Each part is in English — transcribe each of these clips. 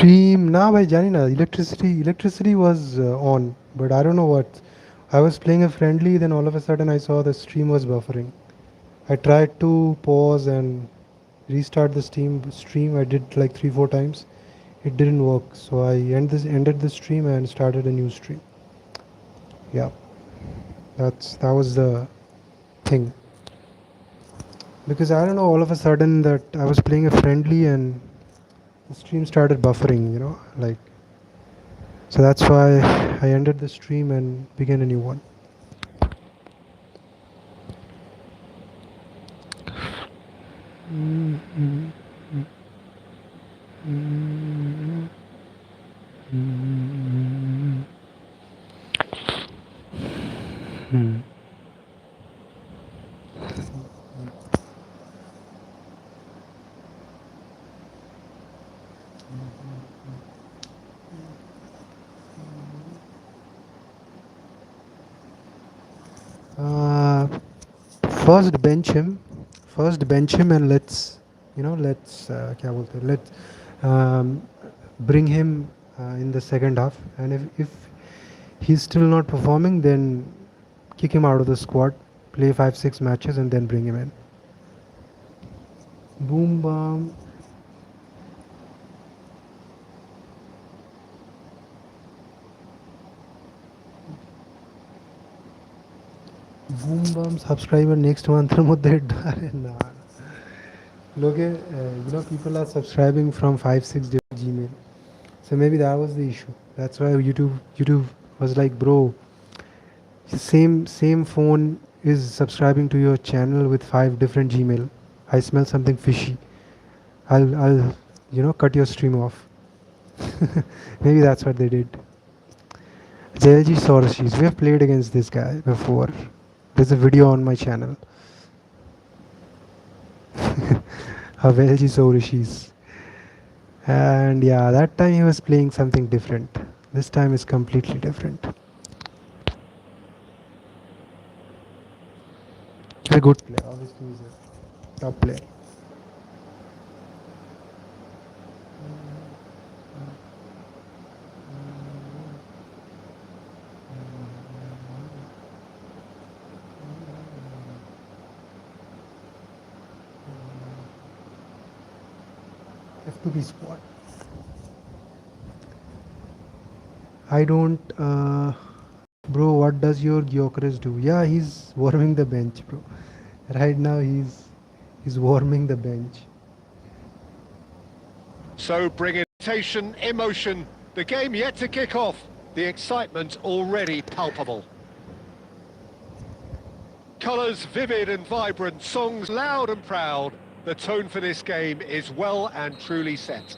Stream now by Janina. Electricity was on, but I don't know what. I was playing a friendly, then all of a sudden I saw the stream was buffering. I tried to pause and restart the stream. I did like 3 4 times. It didn't work, so I ended the stream and started a new stream. Yeah, that was the thing. Because I don't know, all of a sudden that I was playing a friendly and the stream started buffering. Like, so that's why I ended the stream and began a new one. Uh, first bench him. First bench him and let's क्या बोलते हैं, let's bring him in the second half. And if he's still not performing, then kick him out of the squad, play 5 6 matches, and then bring him in. Boom bam. Boom bam subscriber next month nah. Look, people are subscribing from 5 6 different Gmail, so maybe that was the issue. That's why YouTube was like, bro, same phone is subscribing to your channel with 5 different Gmail. I smell something fishy. I'll cut your stream off. Maybe that's what they did. JLG Soroshi's. We have played against this guy before. There's a video on my channel. Havelji Soroshi's. And yeah, that time he was playing something different. This time is completely different. He's a good player. Obviously, he's a top player. F2B squad. I don't. Bro, what does your Gyökeres do? Yeah, he's warming the bench, bro. Right now, he's warming the bench. So bring irritation, emotion. The game yet to kick off. The excitement already palpable. Colours vivid and vibrant, songs loud and proud. The tone for this game is well and truly set.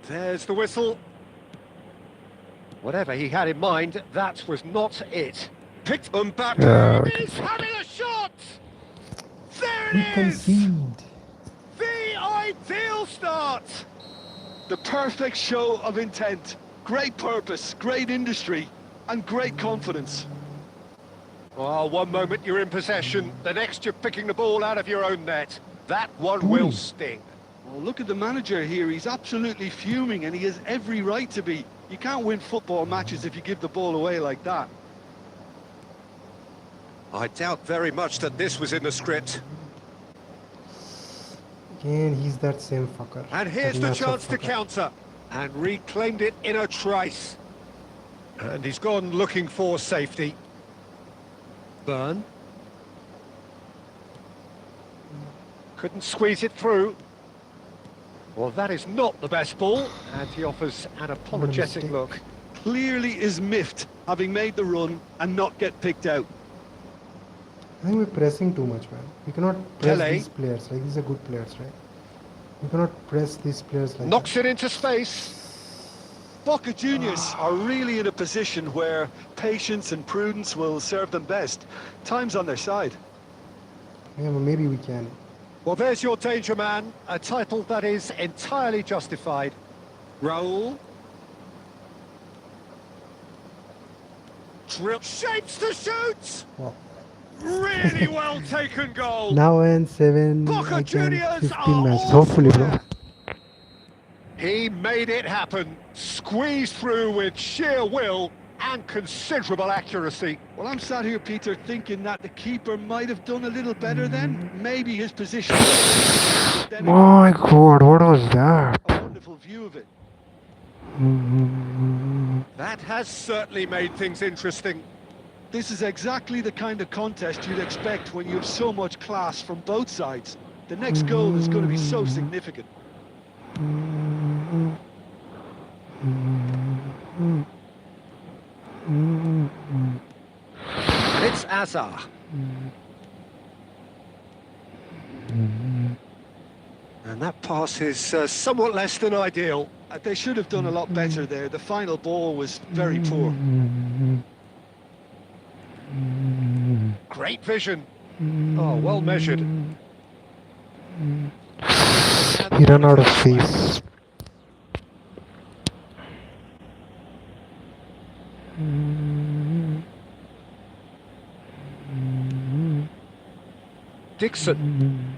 There's the whistle. Whatever he had in mind, that was not it. Picked Mbappe. He's having a shot! There it is! The ideal start! The perfect show of intent. Great purpose, great industry, and great confidence. Well, one moment you're in possession, the next you're picking the ball out of your own net. That one will sting. Well, look at the manager here. He's absolutely fuming, and he has every right to be. You can't win football matches if you give the ball away like that. I doubt very much that this was in the script. Again, he's that same fucker. And here's the chance to counter. And reclaimed it in a trice. And he's gone looking for safety. Burn. Couldn't squeeze it through. Well, that is not the best ball. And he offers an apologetic look. Clearly is miffed, having made the run and not get picked out. I think we're pressing too much, man. We cannot press these players. Like, these are good players, right? We cannot press these players like Knocks it into space. Boca Juniors are really in a position where patience and prudence will serve them best. Time's on their side. Yeah, well, maybe we can. Well, there's your danger man. A title that is entirely justified. Raul. Drill. Shapes to shoot! Wow. Really well taken goal. Now and 7, Boca I can Juniors 15 are matches. all Hopefully, bro. square. He made it happen, squeezed through with sheer will and considerable accuracy. Well, I'm sat here, Peter, thinking that the keeper might have done a little better then. Maybe his position. My God, what was that? A wonderful view of it. That has certainly made things interesting. This is exactly the kind of contest you'd expect when you have so much class from both sides. The next goal is going to be so significant. It's Hazard. And that pass is somewhat less than ideal. They should have done a lot better there. The final ball was very poor. Great vision. Oh, well measured. He ran out of space. Dixon.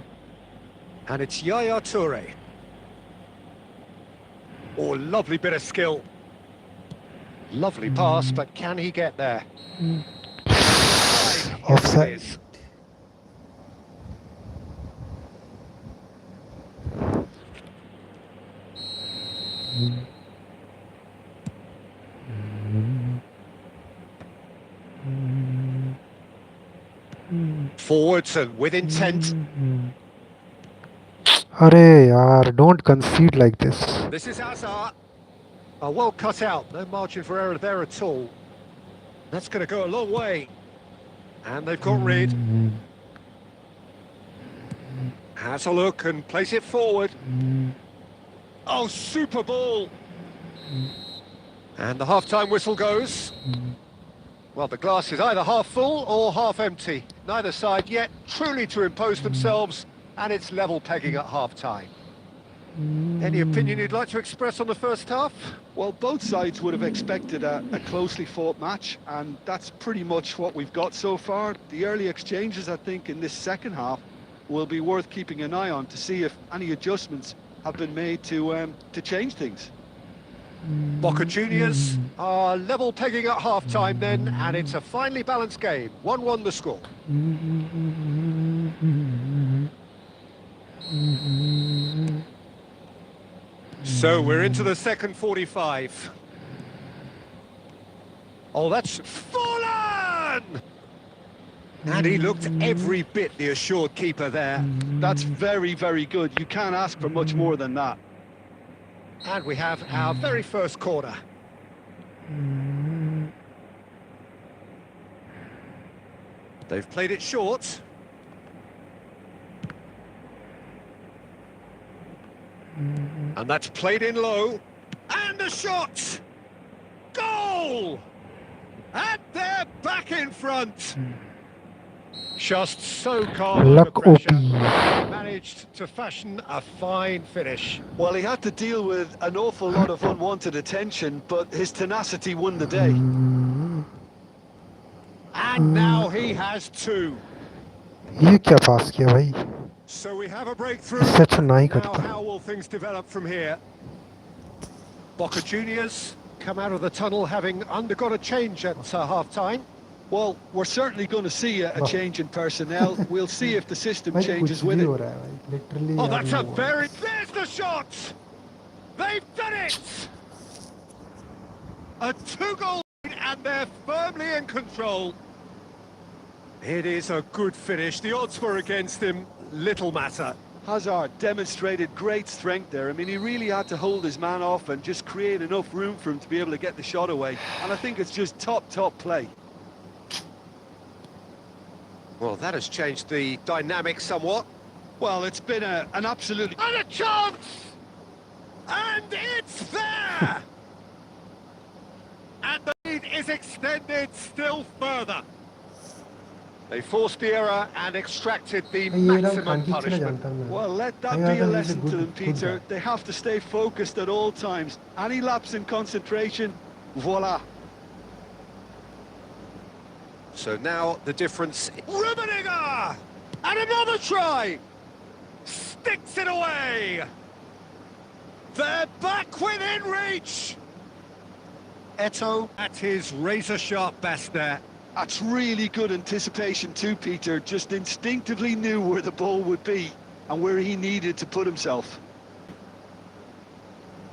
And it's Yaya Toure. Oh, lovely bit of skill. Lovely pass, but can he get there? Offside. Forwards and with intent. Arey yaar, don't concede like this. This is Hazard. Well cut out, no margin for error there at all. That's going to go a long way. And they've got rid. Has a look and plays it forward. Oh, super ball. And the half-time whistle goes. Well, the glass is either half full or half empty. Neither side yet truly to impose themselves, and it's level pegging at half-time. Any opinion you'd like to express on the first half? Well, both sides would have expected a closely fought match, and that's pretty much what we've got so far. The early exchanges, I think, in this second half will be worth keeping an eye on to see if any adjustments have been made to change things. Boca Juniors are level pegging at half-time then, and it's a finely balanced game. 1-1 the score. So we're into the second 45. Oh, that's fallen! And he looked every bit the assured keeper there. That's very, very good. You can't ask for much more than that. And we have our very first corner. They've played it short. And that's played in low. And a shot! Goal! And they're back in front. Just so calm under Luck pressure. OP. Managed to fashion a fine finish. Well, he had to deal with an awful lot of unwanted attention, but his tenacity won the day. And now he has two. ये क्या पास किया भाई? So we have a breakthrough. इससे अच्छा ना ही Now करता. how will things develop from here? Boca Juniors come out of the tunnel having undergone a change at half-time. Well, we're certainly going to see a change in personnel. We'll see if the system भाई changes कुछ with भी it. हो रहा है भाई. Literally. Oh, यार that's a वो- very... There's the shot! They've done it! A two-goal lead and they're firmly in control. It is a good finish. The odds were against him. Little matter. Hazard demonstrated great strength there. I mean, he really had to hold his man off and just create enough room for him to be able to get the shot away. And I think it's just top play. Well, that has changed the dynamic somewhat. Well, it's been an absolutely... And a chance! And it's there! And the lead is extended still further. They forced the error and extracted the ये लोग maximum Khanki चला punishment. जानता हूँ मैं. Well, let that Yeah, be a that is a lesson to good- them, good Peter. guy. They have to stay focused at all times. Any lapse in concentration, voila. So now the difference... Rummenigge! And another try! Sticks it away! They're back within reach! Eto at his razor-sharp best there. That's really good anticipation too, Peter. Just instinctively knew where the ball would be and where he needed to put himself.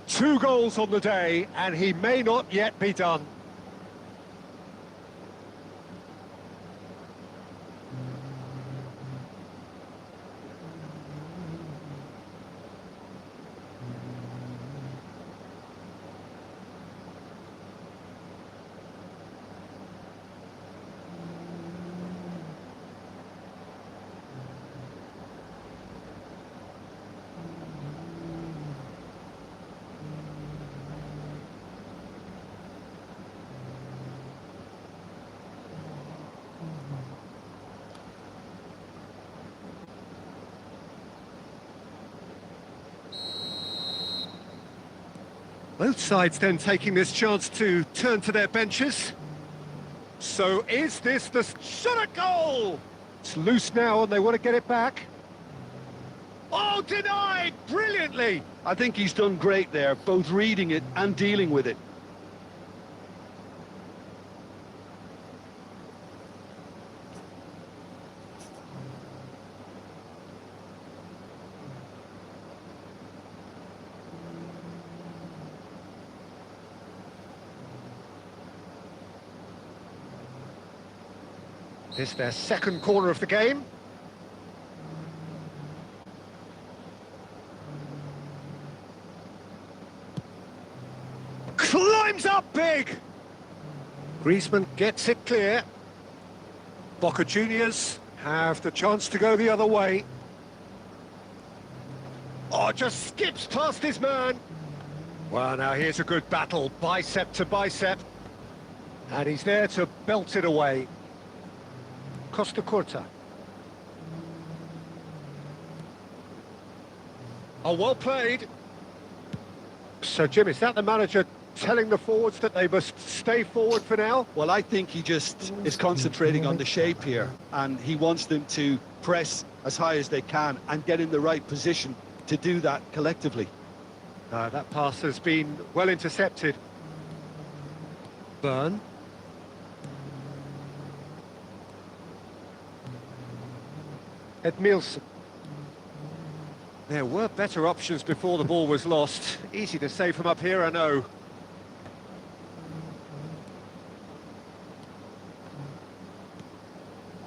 2 goals on the day, and he may not yet be done. Both sides then taking this chance to turn to their benches. So is this the shot at goal? It's loose now and they want to get it back. Oh, denied brilliantly. I think he's done great there, both reading it and dealing with it. This is their second corner of the game. Climbs up big! Griezmann gets it clear. Boca Juniors have the chance to go the other way. Oh, just skips past his man. Well, now here's a good battle, bicep to bicep. And he's there to belt it away. Costa Curta. Oh, well played. So, Jim, is that the manager telling the forwards that they must stay forward for now? Well, I think he just is concentrating on the shape here, and he wants them to press as high as they can and get in the right position to do that collectively. That pass has been well intercepted. Byrne. Edmilson. There were better options before the ball was lost. Easy to say from up here, I know.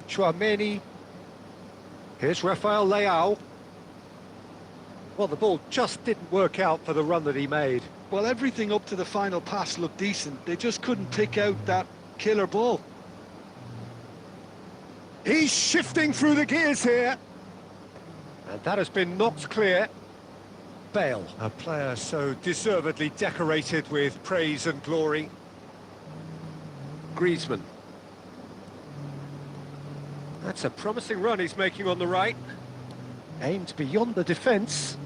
Chouameni. Here's Rafael Leao. Well, the ball just didn't work out for the run that he made. Well, everything up to the final pass looked decent. They just couldn't pick out that killer ball. He's shifting through the gears here. And that has been knocked clear. Bale, a player so deservedly decorated with praise and glory. Griezmann. That's a promising run he's making on the right. Aimed beyond the defence.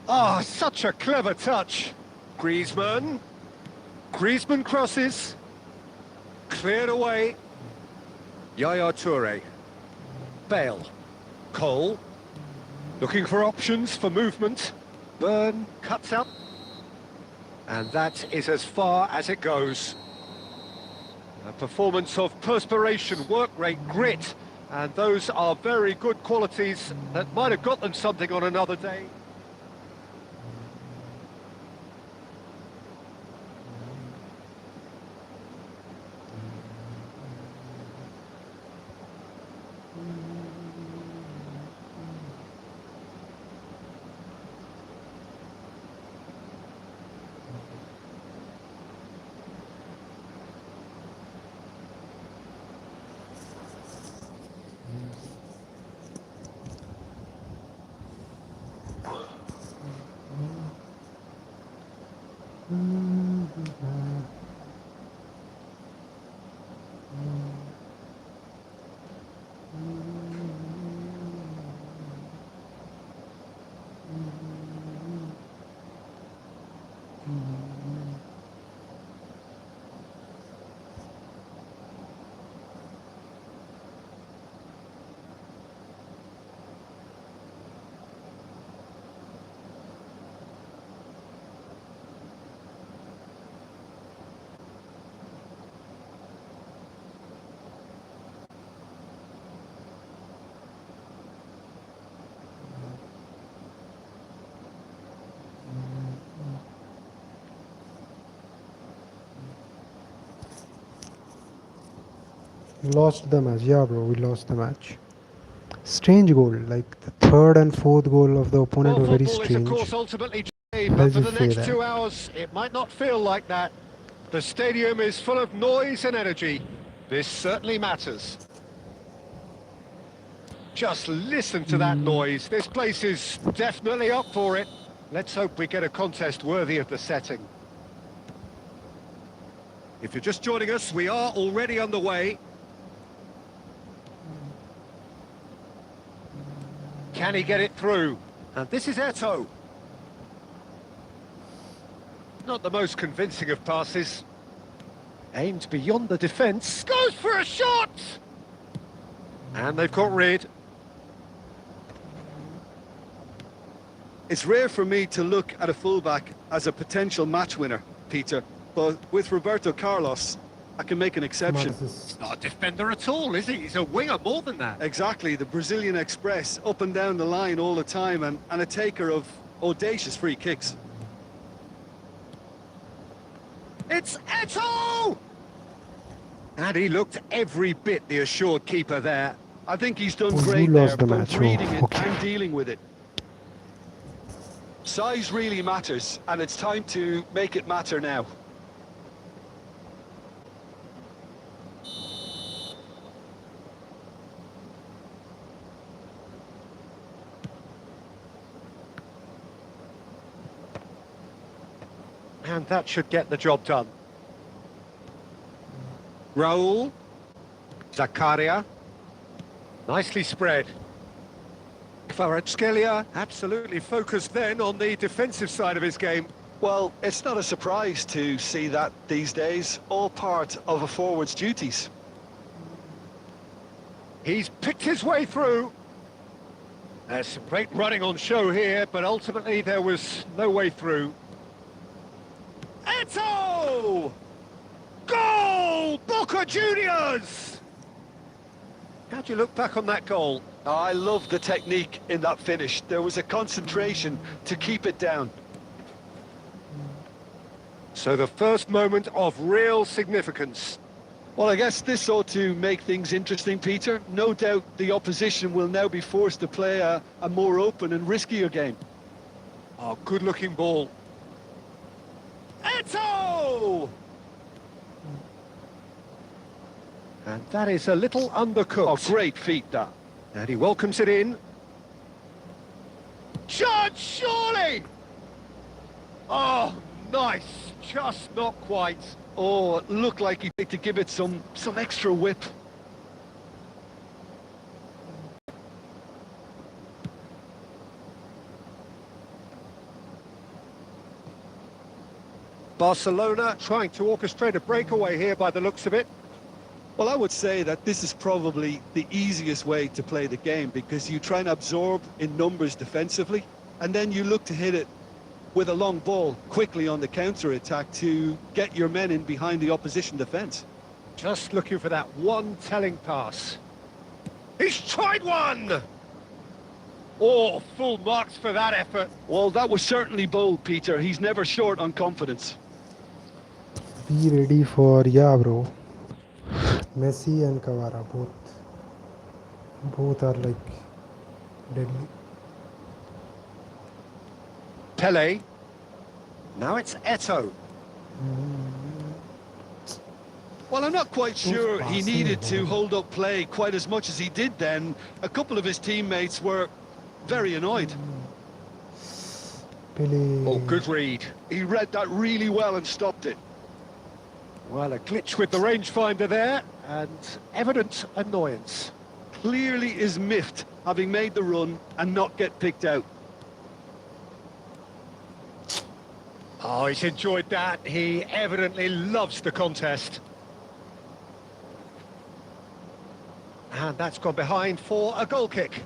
Ah, such a clever touch. Griezmann. Griezmann crosses. Cleared away. Yaya Toure. Bale. Cole. Looking for options for movement. Byrne cuts up. And that is as far as it goes. A performance of perspiration, work rate, grit. And those are very good qualities that might have got them something on another day. Lost the match. Yeah, bro, we lost the match. Strange goal. Like the third and fourth goal of the opponent Well, were very football is, of course, strange. ultimately game, but Let's for the just say next that. 2 hours, it might not feel like that. The stadium is full of noise and energy. This certainly matters. Just listen to that noise. This place is definitely up for it. Let's hope we get a contest worthy of the setting. If you're just joining us, we are already underway. Can he get it through? And this is Eto'o. Not the most convincing of passes. Aimed beyond the defence. Goes for a shot! And they've got rid. It's rare for me to look at a fullback as a potential match winner, Peter, but with Roberto Carlos, I can make an exception. Marxist. Not a defender at all, is he? He's a winger more than that. Exactly, the Brazilian Express, up and down the line all the time, and a taker of audacious free kicks. It's Eto'o! And he looked every bit the assured keeper there. I think he's done Oh, you great lost there, the both match. reading Oh, it okay. and dealing with it. Size really matters, and it's time to make it matter now. And that should get the job done. Raul. Zakaria. Nicely spread. Kvaratskhelia absolutely focused then on the defensive side of his game. Well, it's not a surprise to see that these days, all part of a forward's duties. He's picked his way through. There's some great running on show here, but ultimately there was no way through. Eto'o! Goal! Boca Juniors! How do you look back on that goal? I love the technique in that finish. There was a concentration to keep it down. So the first moment of real significance. Well, I guess this ought to make things interesting, Peter. No doubt the opposition will now be forced to play a more open and riskier game. Oh, good-looking ball. Eto'o! And that is a little undercooked. Oh, great feat, that. And he welcomes it in. Shot, surely! Oh, nice. Just not quite. Oh, it looked like he picked to give it some extra whip. Barcelona trying to orchestrate a breakaway here by the looks of it. Well, I would say that this is probably the easiest way to play the game, because you try and absorb in numbers defensively, and then you look to hit it with a long ball quickly on the counter-attack to get your men in behind the opposition defence. Just looking for that one telling pass. He's tried one! Oh, full marks for that effort. Well, that was certainly bold, Peter. He's never short on confidence. Be ready for, yeah, bro. Messi and Kavara, both are like deadly. Pele. Now it's Eto'o. Well, I'm not quite sure he passing needed ball. to hold up play quite as much as he did then. A couple of his teammates were very annoyed. Pele. Oh, good read. He read that really well and stopped it. Well, a glitch with the rangefinder there, and evident annoyance. Clearly is miffed, having made the run and not get picked out. Oh, he's enjoyed that. He evidently loves the contest. And that's gone behind for a goal kick.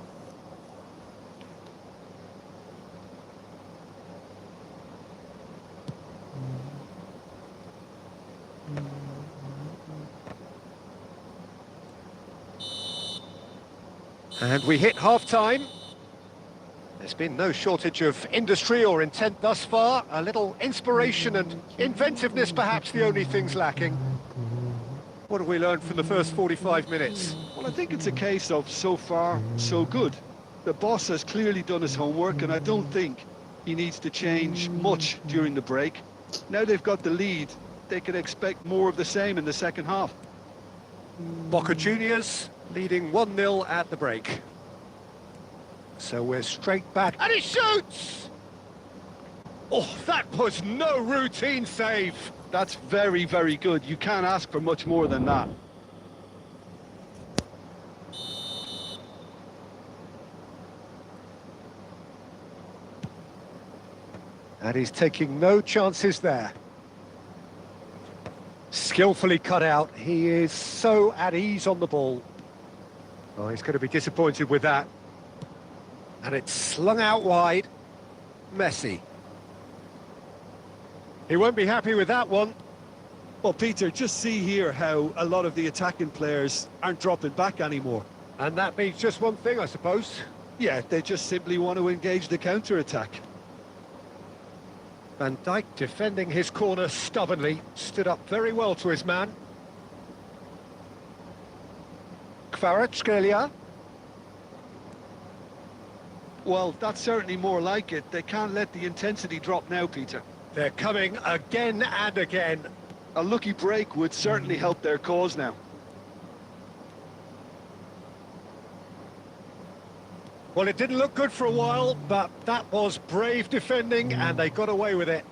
And we hit half-time. There's been no shortage of industry or intent thus far. A little inspiration and inventiveness, perhaps the only things lacking. What have we learned from the first 45 minutes? Well, I think it's a case of so far, so good. The boss has clearly done his homework, and I don't think he needs to change much during the break. Now they've got the lead, they can expect more of the same in the second half. Boca Juniors leading 1-0 at the break. So we're straight back, and he shoots! Oh, that was no routine save. That's very, very good. You can't ask for much more than that. And he's taking no chances there. Skillfully cut out. He is so at ease on the ball. Oh, he's going to be disappointed with that. And it's slung out wide. Messi. He won't be happy with that one. Well, Peter, just see here how a lot of the attacking players aren't dropping back anymore. And that means just one thing, I suppose. Yeah, they just simply want to engage the counter-attack. Van Dijk defending his corner stubbornly, stood up very well to his man. Kvaratskhelia. Well, that's certainly more like it. They can't let the intensity drop now, Peter. They're coming again and again. A lucky break would certainly help their cause now. Well, it didn't look good for a while, but that was brave defending, and they got away with it.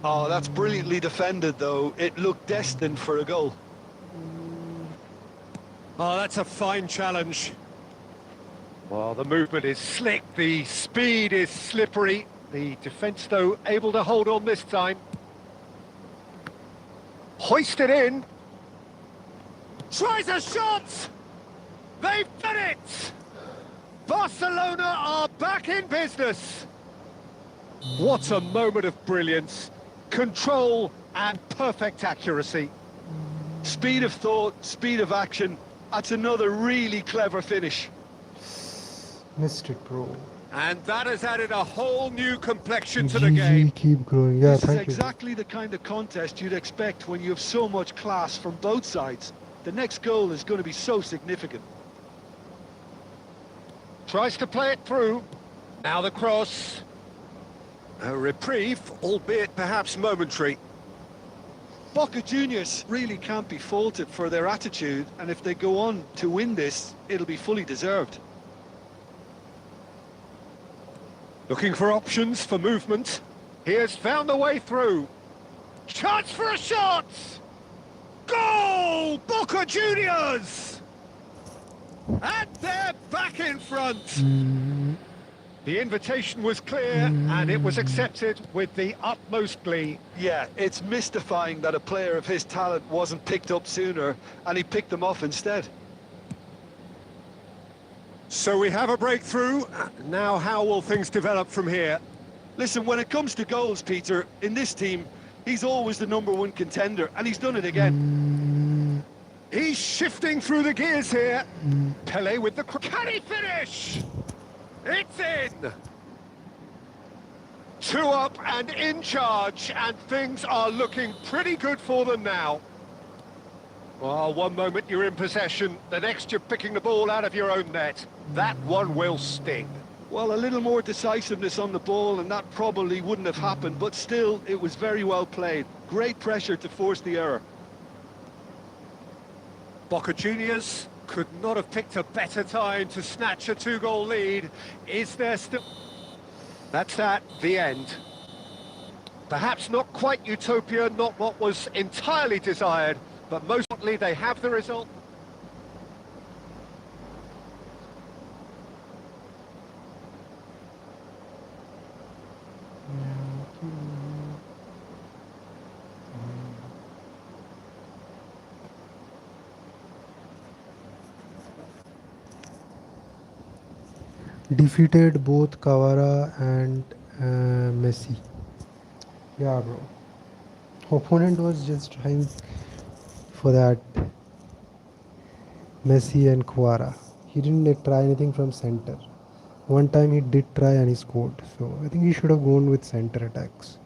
Oh, that's brilliantly defended, though. It looked destined for a goal. Oh, that's a fine challenge. Well, the movement is slick, the speed is slippery. The defence, though, able to hold on this time. Hoisted in. Tries a shot! They've done it! Barcelona are back in business. What a moment of brilliance. Control and perfect accuracy. Speed of thought, speed of action. That's another really clever finish. Missed it, bro. And that has added a whole new complexion to the GG, game. keep growing. Yeah, This is thank you. exactly the kind of contest you'd expect when you have so much class from both sides. The next goal is going to be so significant. Tries to play it through. Now the cross. A reprieve, albeit perhaps momentary. Boca Juniors really can't be faulted for their attitude, and if they go on to win this, it'll be fully deserved. Looking for options for movement. He has found a way through. Chance for a shot! Goal! Boca Juniors! And they're back in front. The invitation was clear and it was accepted with the utmost glee. Yeah, it's mystifying that a player of his talent wasn't picked up sooner, and he picked them off instead. So we have a breakthrough. Now how will things develop from here? Listen, when it comes to goals, Peter, in this team, he's always the #1 contender, and he's done it again. He's shifting through the gears here. Pele with the... Can he finish? It's in! 2 up and in charge, and things are looking pretty good for them now. Well, one moment you're in possession, the next you're picking the ball out of your own net. That one will sting. Well, a little more decisiveness on the ball, and that probably wouldn't have happened, but still, it was very well played. Great pressure to force the error. Boca Juniors could not have picked a better time to snatch a 2-goal lead. Is there still... That's at the end. Perhaps not quite utopia, not what was entirely desired, but mostly they have the result. Defeated both Kawara and Messi. Yeah, bro. Opponent was just trying for that Messi and Kawara. He didn't try anything from center. One time he did try and he scored. So I think he should have gone with center attacks.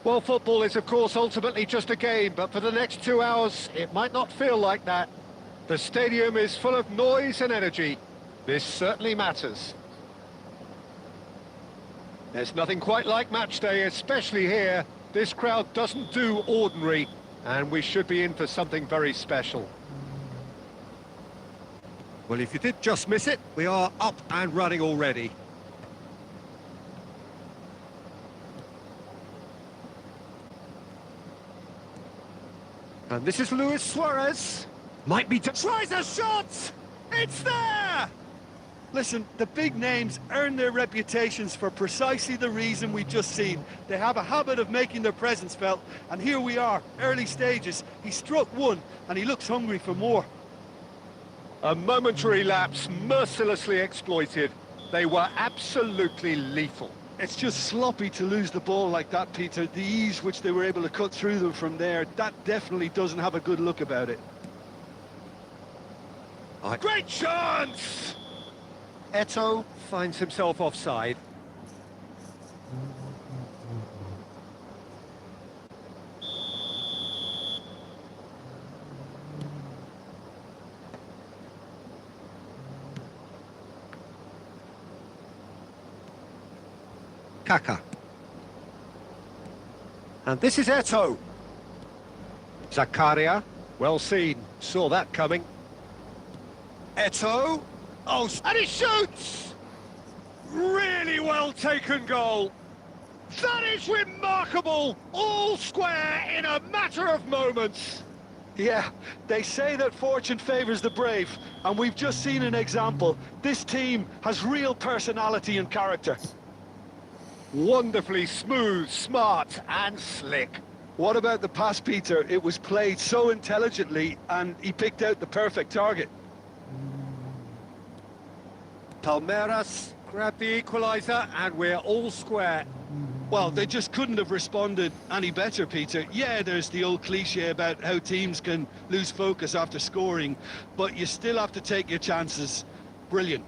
Well, football is, of course, ultimately just a game, but for the next 2 hours, it might not feel like that. The stadium is full of noise and energy. This certainly matters. There's nothing quite like match day, especially here. This crowd doesn't do ordinary, and we should be in for something very special. Well, if you did just miss it, we are up and running already. And this is Luis Suarez. Might be tries a shot! It's there! Listen, the big names earn their reputations for precisely the reason we've just seen. They have a habit of making their presence felt, and here we are, early stages. He struck one, and he looks hungry for more. A momentary lapse mercilessly exploited. They were absolutely lethal. It's just sloppy to lose the ball like that, Peter. The ease which they were able to cut through them from there, that definitely doesn't have a good look about it. Great chance! Eto'o finds himself offside. Kaka. And this is Eto'o. Zakaria, well seen, saw that coming. Eto'o, oh, and he shoots! Really well taken goal. That is remarkable, all square in a matter of moments. Yeah, they say that fortune favours the brave, and we've just seen an example. This team has real personality and character. Wonderfully smooth, smart and slick. What about the pass, Peter? It was played so intelligently, and he picked out the perfect target. Palmeiras grab the equaliser and we're all square. Well, they just couldn't have responded any better, Peter. Yeah, there's the old cliche about how teams can lose focus after scoring, but you still have to take your chances. Brilliant.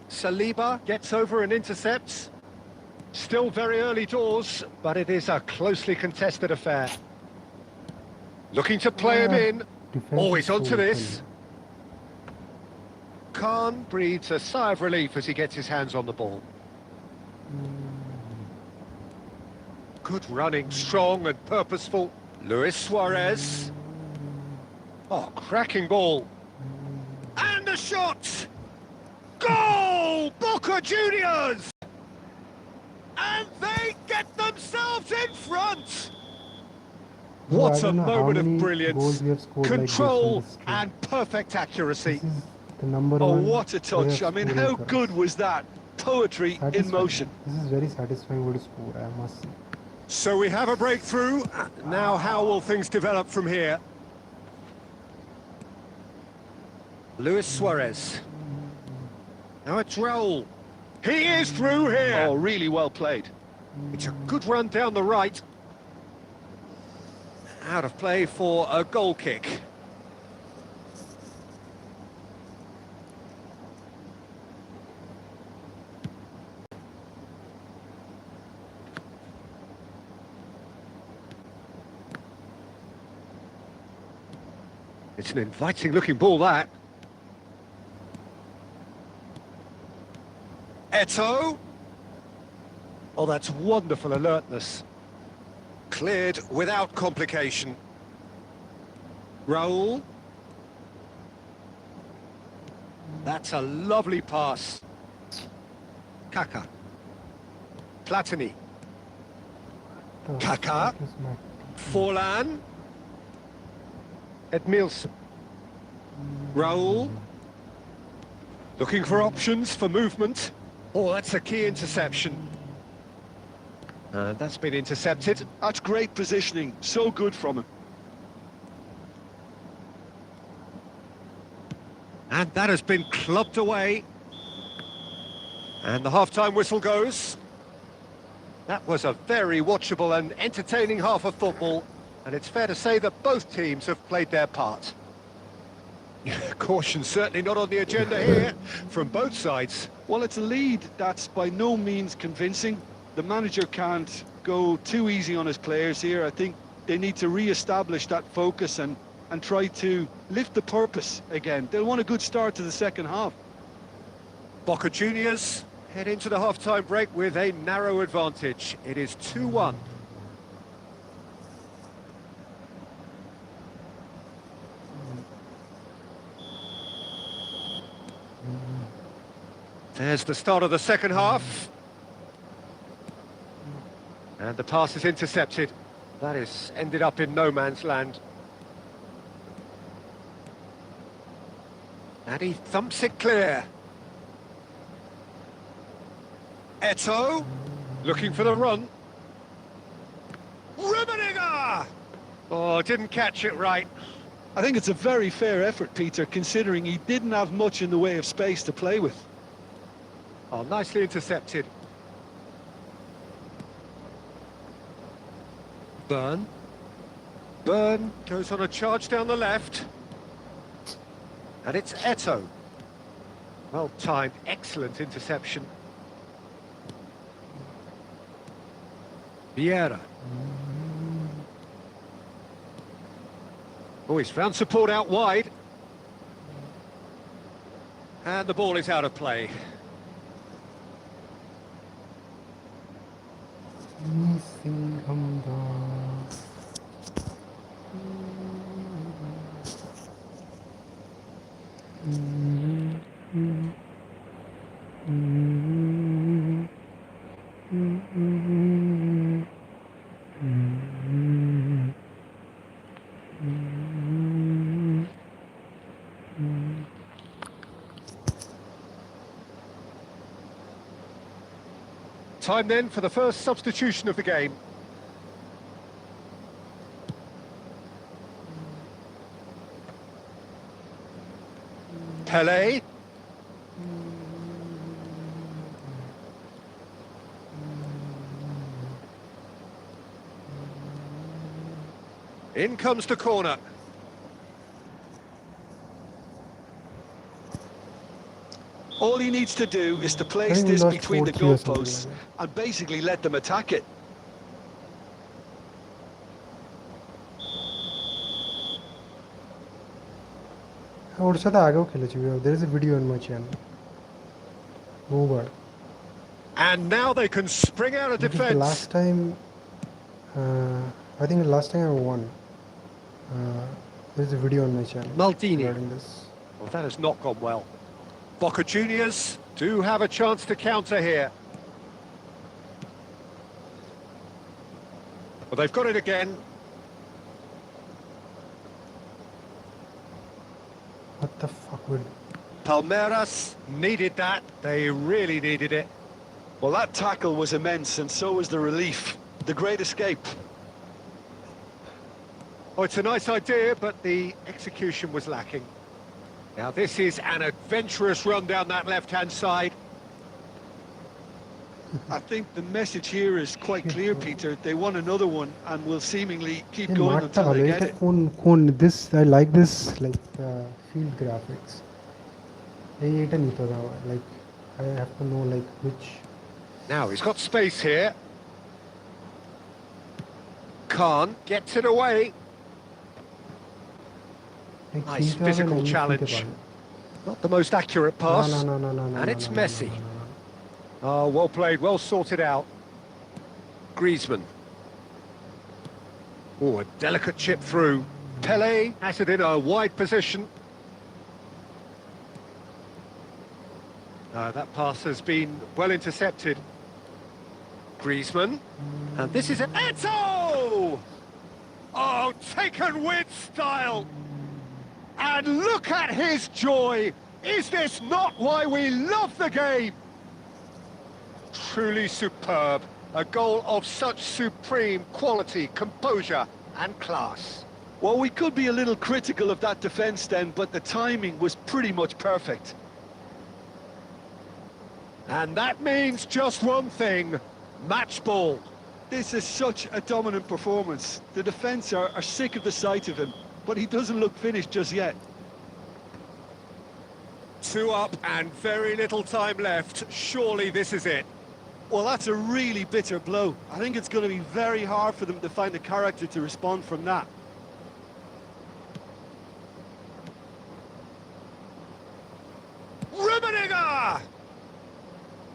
Saliba gets over and intercepts. Still very early doors, but it is a closely contested affair. Looking to play him in. Always onto this. Khan breathes a sigh of relief as he gets his hands on the ball. Good running, strong and purposeful. Luis Suarez. Oh, cracking ball. And the shot! Goal! Boca Juniors! And they get themselves in front! What a moment of brilliance, control and perfect accuracy. Oh, what a touch. I mean, how good was that? Poetry in motion. This is very satisfying what to score, I must say. So we have a breakthrough. Now how will things develop from here? Luis Suarez. Now it's Raul. He is through here. Oh, really well played. It's a good run down the right. Out of play for a goal kick. It's an inviting looking ball, that. Eto'o. Oh, that's wonderful alertness. Cleared without complication. Raul. That's a lovely pass. Kaka. Platini. Kaka. Forlan. Edmilson. Raul. Looking for options for movement. Oh, that's a key interception. And that's been intercepted. That's great positioning. So good from him. And that has been clubbed away. And the half-time whistle goes. That was a very watchable and entertaining half of football. And it's fair to say that both teams have played their part. Caution certainly not on the agenda here from both sides. Well, it's a lead that's by no means convincing. The manager can't go too easy on his players here. I think they need to re-establish that focus and try to lift the purpose again. They'll want a good start to the second half. Boca Juniors head into the half-time break with a narrow advantage. It is 2-1. There's the start of the second half. And the pass is intercepted. That is ended up in no man's land. And he thumps it clear. Eto'o, looking for the run. Rummenigge! Oh, didn't catch it right. I think it's a very fair effort, Peter, considering he didn't have much in the way of space to play with. Oh, nicely intercepted. Burn goes on a charge down the left. And it's Eto'o. Well timed, excellent interception. Vieira. Oh, he's found support out wide. And the ball is out of play. Time then for the first substitution of the game. Pelé. In comes the corner. All he needs to do is to I place think we this lost between the 4-3 or something goalposts like and basically let them attack it. और साथ आगे खेले चुके There is a video on my channel. Oh god. And now they can spring out of Because defence. the last time, I think the last time I won. There is a video on my channel Maldini. regarding this. Well, that has not gone well. Boca Juniors do have a chance to counter here. Well, they've got it again. What the fuck would... Palmeiras needed that. They really needed it. Well, that tackle was immense, and so was the relief. The great escape. Oh, it's a nice idea, but the execution was lacking. Now, this is an adventurous run down that left-hand side. I think the message here is quite clear, Peter. They want another one and will seemingly keep ये going मारता until they भालो get ये it. कौन this I like this like field graphics. ये এটা नहीं पता like I have to know like which. Now, he's got space here. Khan gets it away. Like, Nice think of physical an challenge. Not the most accurate pass. No. And it's Messi. Oh, well played, well sorted out. Griezmann. Oh, a delicate chip through. Pelé has it in a wide position. That pass has been well intercepted. Griezmann. And this is it. Eto! Oh, taken with style. And look at his joy. Is this not why we love the game? Truly superb. A goal of such supreme quality, composure and class. Well, we could be a little critical of that defence then, but the timing was pretty much perfect. And that means just one thing, match ball. This is such a dominant performance. The defence are sick of the sight of him, but he doesn't look finished just yet. 2 up and very little time left. Surely this is it. Well, that's a really bitter blow. I think it's going to be very hard for them to find the character to respond from that. Rummenigge!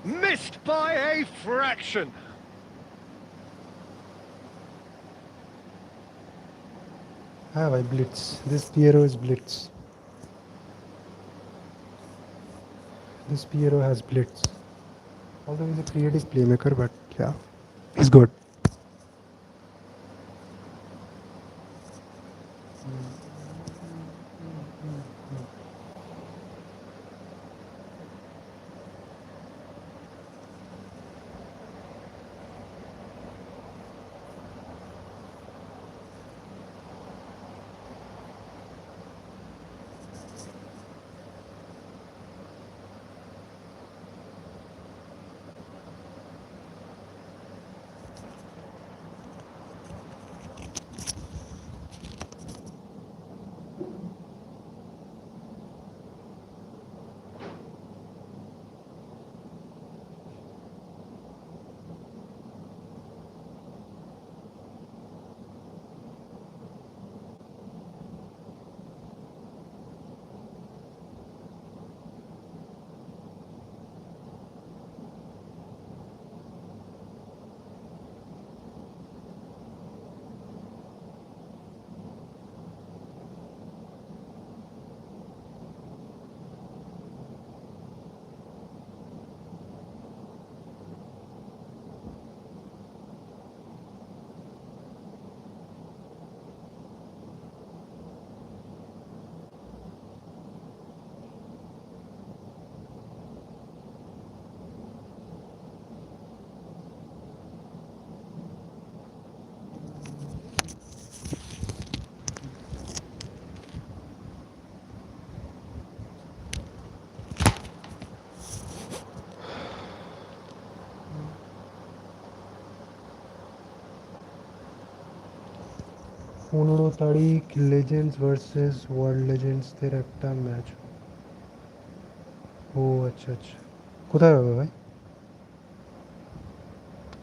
Missed by a fraction. Ah, I blitz. This Piero is blitz. This Piero has blitz. Although he's a creative playmaker, but yeah, he's good. পনেরো তারিখ legends versus world লেজেন্ডসদের একটা match. ও আচ্ছা আচ্ছা, কোথায় হবে ভাই,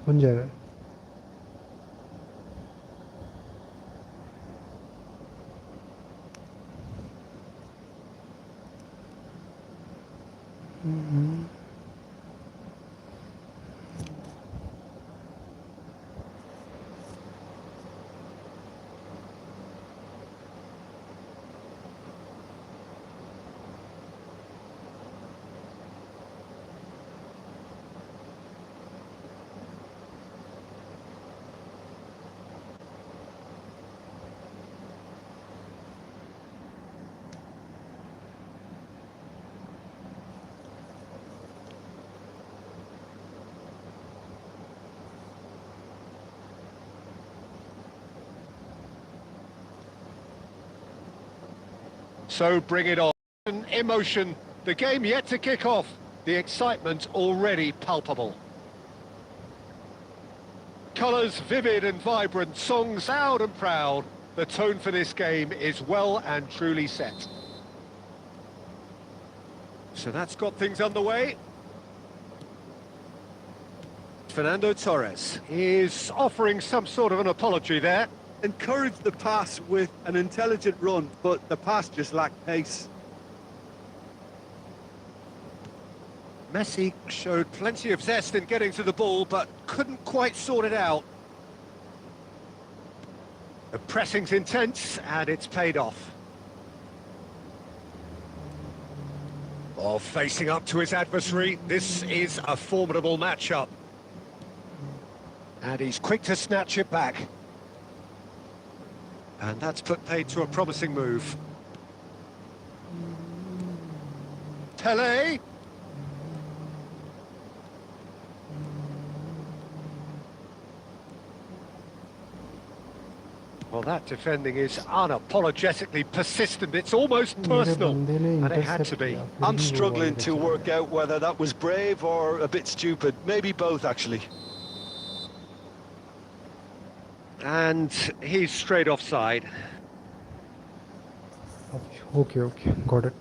কোন জায়গায়? So bring it on. Emotion. The game yet to kick off. The excitement already palpable. Colours vivid and vibrant, songs loud and proud. The tone for this game is well and truly set. So that's got things underway. Fernando Torres is offering some sort of an apology there. Encouraged the pass with an intelligent run, but the pass just lacked pace. Messi showed plenty of zest in getting to the ball, but couldn't quite sort it out. The pressing's intense, and it's paid off. Well, facing up to his adversary, this is a formidable matchup. And he's quick to snatch it back. And that's put paid to a promising move. Tele! Well, that defending is unapologetically persistent. It's almost personal, and it had to be. I'm struggling to work out whether that was brave or a bit stupid. Maybe both, actually. And he's straight offside. Okay, got it.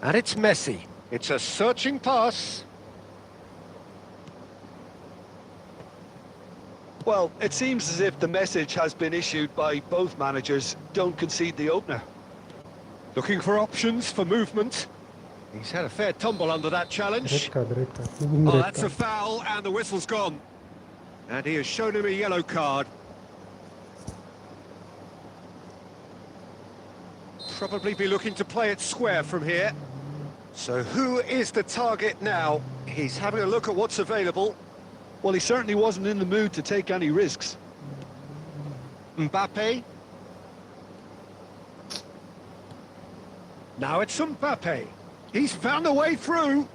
And it's Messi. It's a searching pass. Well, it seems as if the message has been issued by both managers. Don't concede the opener. Looking for options for movement. He's had a fair tumble under that challenge. Red card. Give him Oh, red that's a card. foul, and the whistle's gone. And he has shown him a yellow card. Probably be looking to play it square from here. So who is the target now? He's having a look at what's available. Well, he certainly wasn't in the mood to take any risks. Mbappe. Now it's Mbappe. He's found a way through.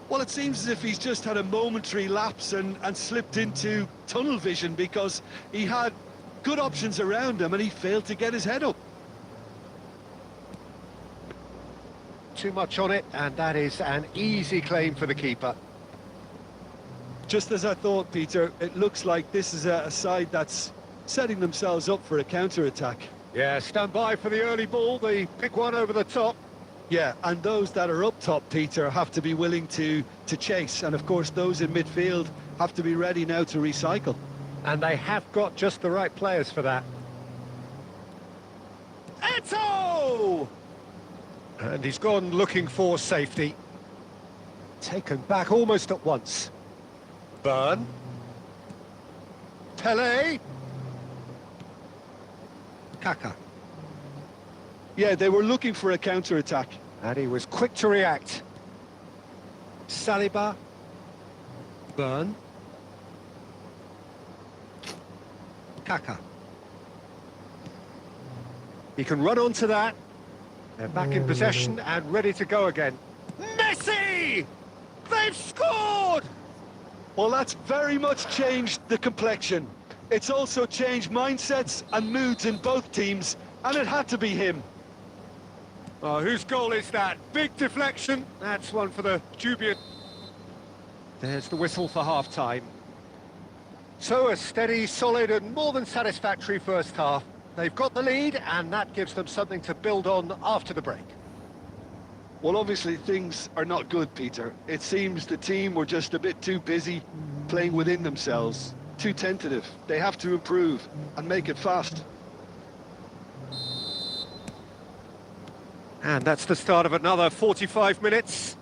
Well, it seems as if he's just had a momentary lapse and slipped into tunnel vision, because he had good options around him and he failed to get his head up. Too much on it, and that is an easy claim for the keeper. Just as I thought, Peter, it looks like this is a side that's setting themselves up for a counter-attack. Yeah, stand by for the early ball, the big one over the top. Yeah, and those that are up top, Peter, have to be willing to chase. And of course, those in midfield have to be ready now to recycle. And they have got just the right players for that. Eto! And he's gone looking for safety. Taken back almost at once. Burn. Pele. Kaka. Yeah, they were looking for a counter-attack. And he was quick to react. Saliba. Burn. Kaka. He can run onto that. They're back in possession and ready to go again. Messi! They've scored! Well, that's very much changed the complexion. It's also changed mindsets and moods in both teams, and it had to be him. Oh, whose goal is that? Big deflection. That's one for the dubious. There's the whistle for half-time. So a steady, solid and more than satisfactory first half. They've got the lead, and that gives them something to build on after the break. Well, obviously things are not good, Peter. It seems the team were just a bit too busy playing within themselves, too tentative. They have to improve and make it fast. And that's the start of another 45 minutes.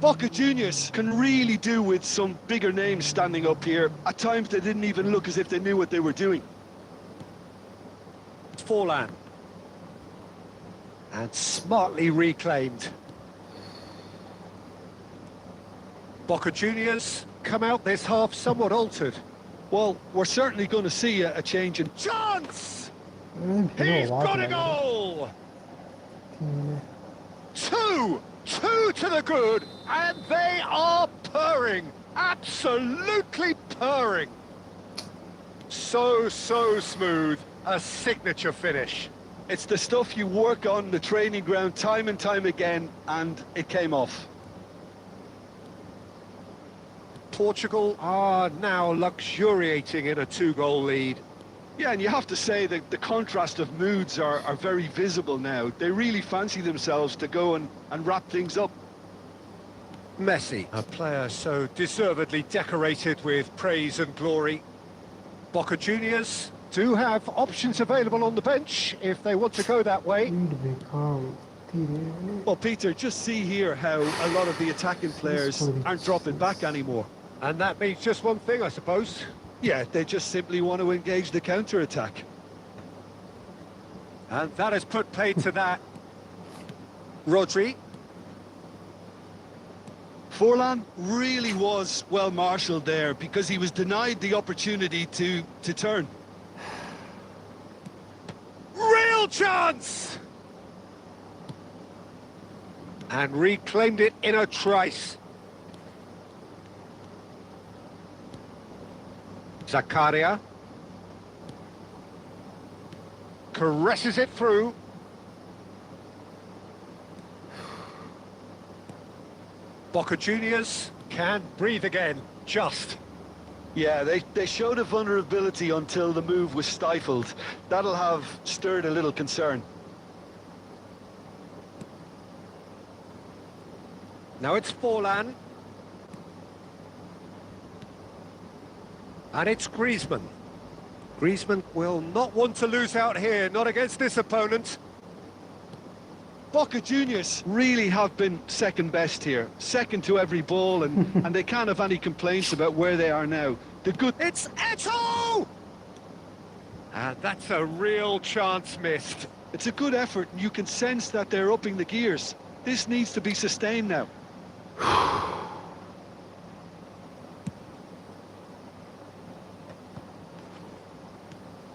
Boca Juniors can really do with some bigger names standing up here. At times they didn't even look as if they knew what they were doing. Forlan. And smartly reclaimed. Boca Juniors come out this half somewhat altered. Well, we're certainly going to see a change in... Chance! He's got a goal! Two to the good, and they are purring. Absolutely purring. So smooth. A signature finish. It's the stuff you work on the training ground time and time again, and it came off. Portugal are now luxuriating in a two-goal lead. Yeah, and you have to say that the contrast of moods are very visible now. They really fancy themselves to go and wrap things up. Messi, a player so deservedly decorated with praise and glory. Boca Juniors do have options available on the bench if they want to go that way. Calm. Well, Peter, just see here how a lot of the attacking players aren't dropping back anymore. And that means just one thing, I suppose. Yeah, they just simply want to engage the counter-attack. And that has put paid to that. Rodri. Forlan really was well marshalled there because he was denied the opportunity to turn. Real chance! And reclaimed it in a trice. Zakaria. Caresses it through. Boca Juniors can breathe again, just. Yeah, they showed a vulnerability until the move was stifled. That'll have stirred a little concern. Now it's Forlan. And it's Griezmann. Griezmann will not want to lose out here, not against this opponent. Boca Juniors really have been second best here, second to every ball, and they can't have any complaints about where they are now. The good. It's Eto'o! And that's a real chance missed. It's a good effort, and you can sense that they're upping the gears. This needs to be sustained now.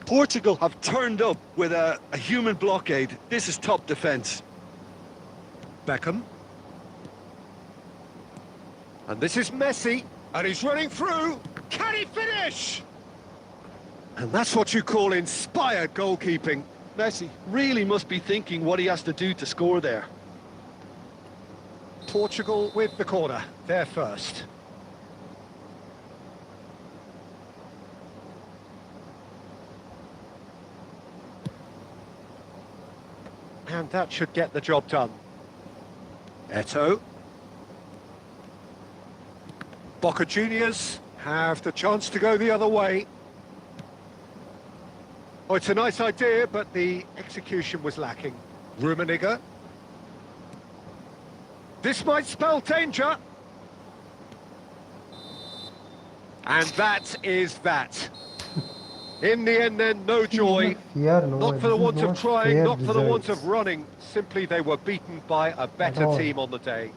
Portugal have turned up with a human blockade. This is top defence. Backham. And this is Messi, and he's running through. Can he finish? And that's what you call inspired goalkeeping. Messi really must be thinking what he has to do to score there. Portugal with the corner, they're first. And that should get the job done. Eto'o. Boca Juniors have the chance to go the other way. Oh, it's a nice idea, but the execution was lacking. Rummenigge. This might spell danger. And that is that. In the end then, no joy. Not for the want of trying, not for the want of running. Simply they were beaten by a better team on the day.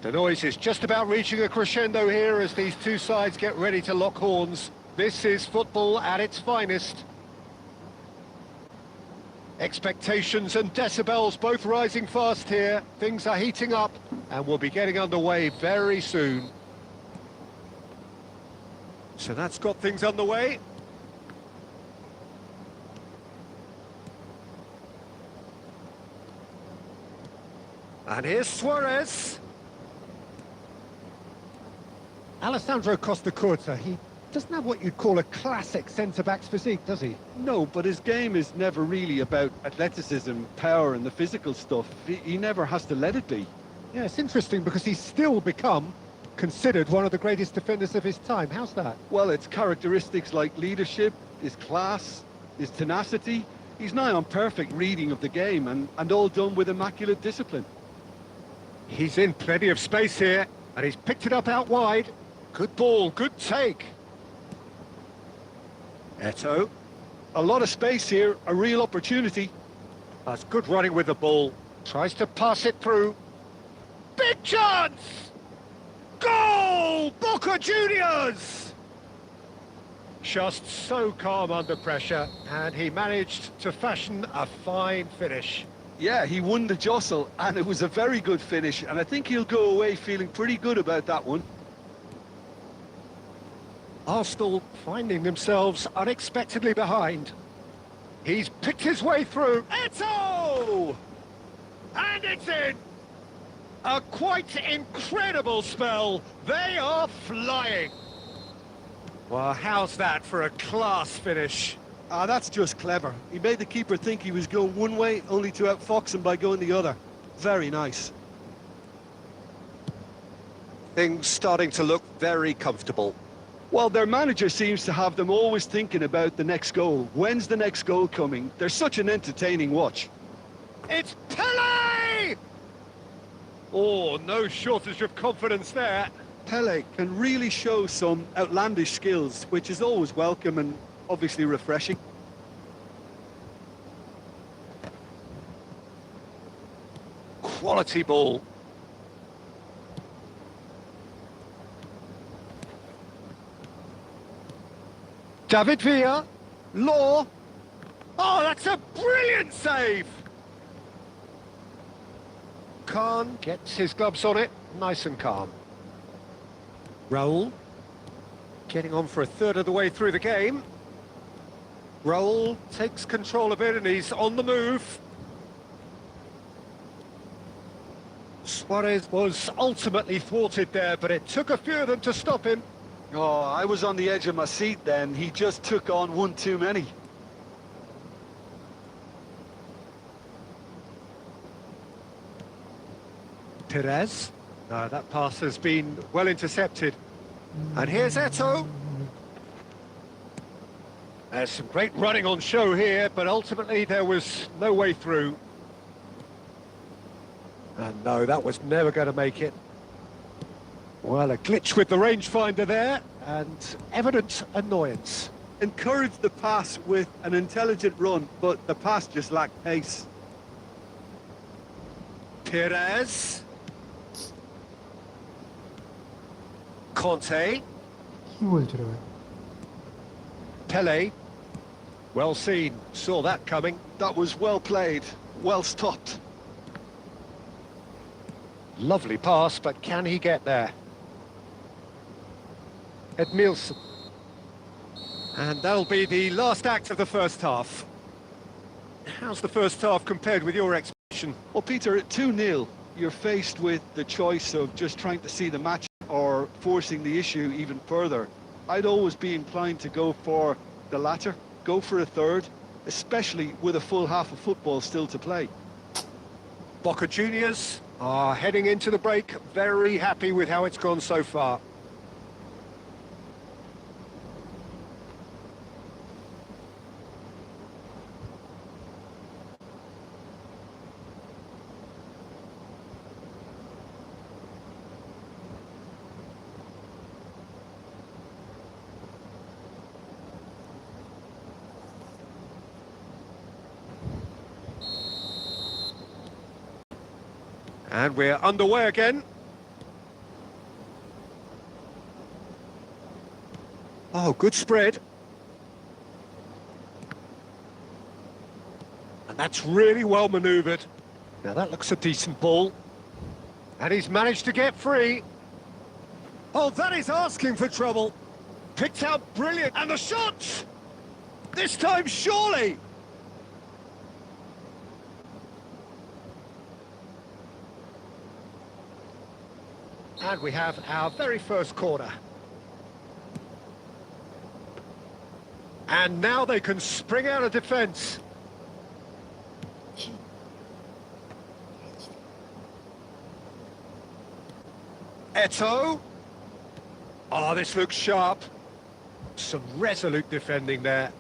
The noise is just about reaching a crescendo here as these two sides get ready to lock horns. This is football at its finest. Expectations and decibels both rising fast here. Things are heating up and we'll be getting underway very soon. So that's got things underway. And here's Suarez. Alessandro Costacurta, he doesn't have what you'd call a classic centre-back's physique, does he? No, but his game is never really about athleticism, power and the physical stuff. He never has to let it be. Yeah, it's interesting because he's still become considered one of the greatest defenders of his time. How's that? Well, it's characteristics like leadership, his class, his tenacity. He's nigh on perfect reading of the game and all done with immaculate discipline. He's in plenty of space here, and he's picked it up out wide. Good ball, good take. Eto'o. A lot of space here, a real opportunity. That's good running with the ball. Tries to pass it through. Big chance! Goal! Boca Juniors! Just so calm under pressure, and he managed to fashion a fine finish. Yeah, he won the jostle, and it was a very good finish, and I think he'll go away feeling pretty good about that one. Arsenal finding themselves unexpectedly behind. He's picked his way through. Eto'o! And it's in! A quite incredible spell. They are flying. Well, how's that for a class finish? That's just clever. He made the keeper think he was going one way, only to outfox him by going the other. Very nice. Things starting to look very comfortable. Well, their manager seems to have them always thinking about the next goal. When's the next goal coming? They're such an entertaining watch. It's Pele! Oh, no shortage of confidence there. Pele can really show some outlandish skills, which is always welcome and obviously refreshing. Quality ball. David Villa, Law. Oh, that's a brilliant save! Khan gets his gloves on it, nice and calm. Raul, getting on for a third of the way through the game. Raul takes control of it and he's on the move. Suarez was ultimately thwarted there, but it took a few of them to stop him. Oh, I was on the edge of my seat then. He just took on one too many. Perez. No, that pass has been well intercepted. And here's Eto'o. There's some great running on show here, but ultimately there was no way through. And no, that was never going to make it. Well, a glitch with the rangefinder there, and evident annoyance. Encouraged the pass with an intelligent run, but the pass just lacked pace. Perez. Conte. Pele. Well seen. Saw that coming. That was well played, well stopped. Lovely pass, but can he get there? Edmilson. And that'll be the last act of the first half. How's the first half compared with your expectation? Well, Peter, at 2-0, you're faced with the choice of just trying to see the match or forcing the issue even further. I'd always be inclined to go for the latter, go for a third, especially with a full half of football still to play. Boca Juniors are heading into the break, very happy with how it's gone so far. And we're underway again. Oh, good spread. And that's really well manoeuvred. Now that looks a decent ball. And he's managed to get free. Oh, that is asking for trouble. Picked out brilliant. And the shot! This time, surely! And we have our very first corner. And now they can spring out of defence. Eto'o. Oh, this looks sharp. Some resolute defending there.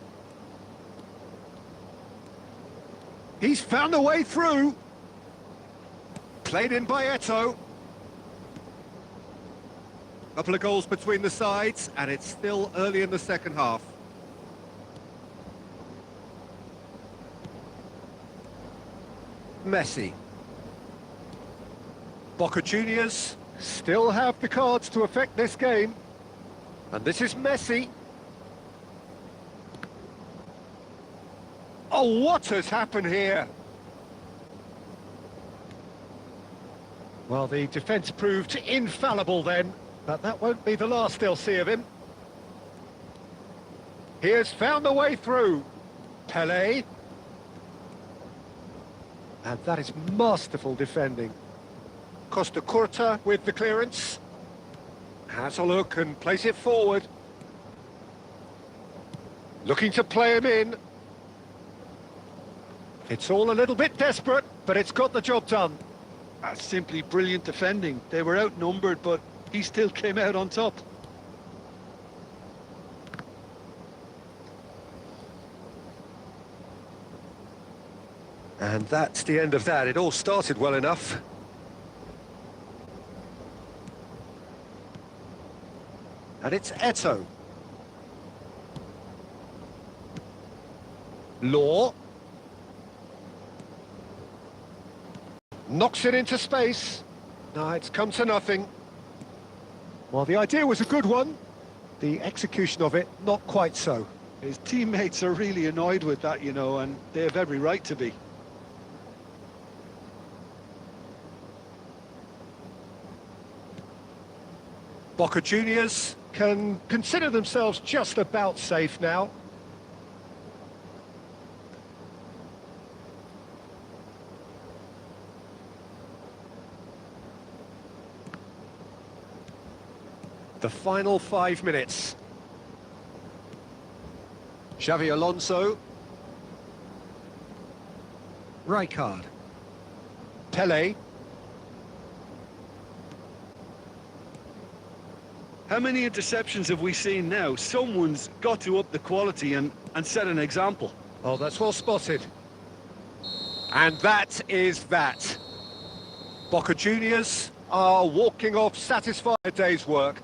He's found a way through. Played in by Eto'o. Couple of goals between the sides, and it's still early in the second half. Messi. Boca Juniors still have the cards to affect this game. And this is Messi. Oh, what has happened here? Well, the defence proved infallible then, but that won't be the last they'll see of him. He has found the way through. Pelé. And that is masterful defending. Costa Curta with the clearance. Has a look and plays it forward. Looking to play him in. It's all a little bit desperate, but it's got the job done. That's simply brilliant defending. They were outnumbered, but he still came out on top. And that's the end of that. It all started well enough. And it's Eto'o. Law. Knocks it into space. No, it's come to nothing. Well, the idea was a good one. The execution of it, not quite so. His teammates are really annoyed with that, you know, and they have every right to be. Boca Juniors can consider themselves just about safe now. The final 5 minutes. Xavi Alonso. Rijkaard. Pelé. How many interceptions have we seen now? Someone's got to up the quality and set an example. Oh, that's well spotted. And that is that. Boca Juniors are walking off satisfied with their day's work.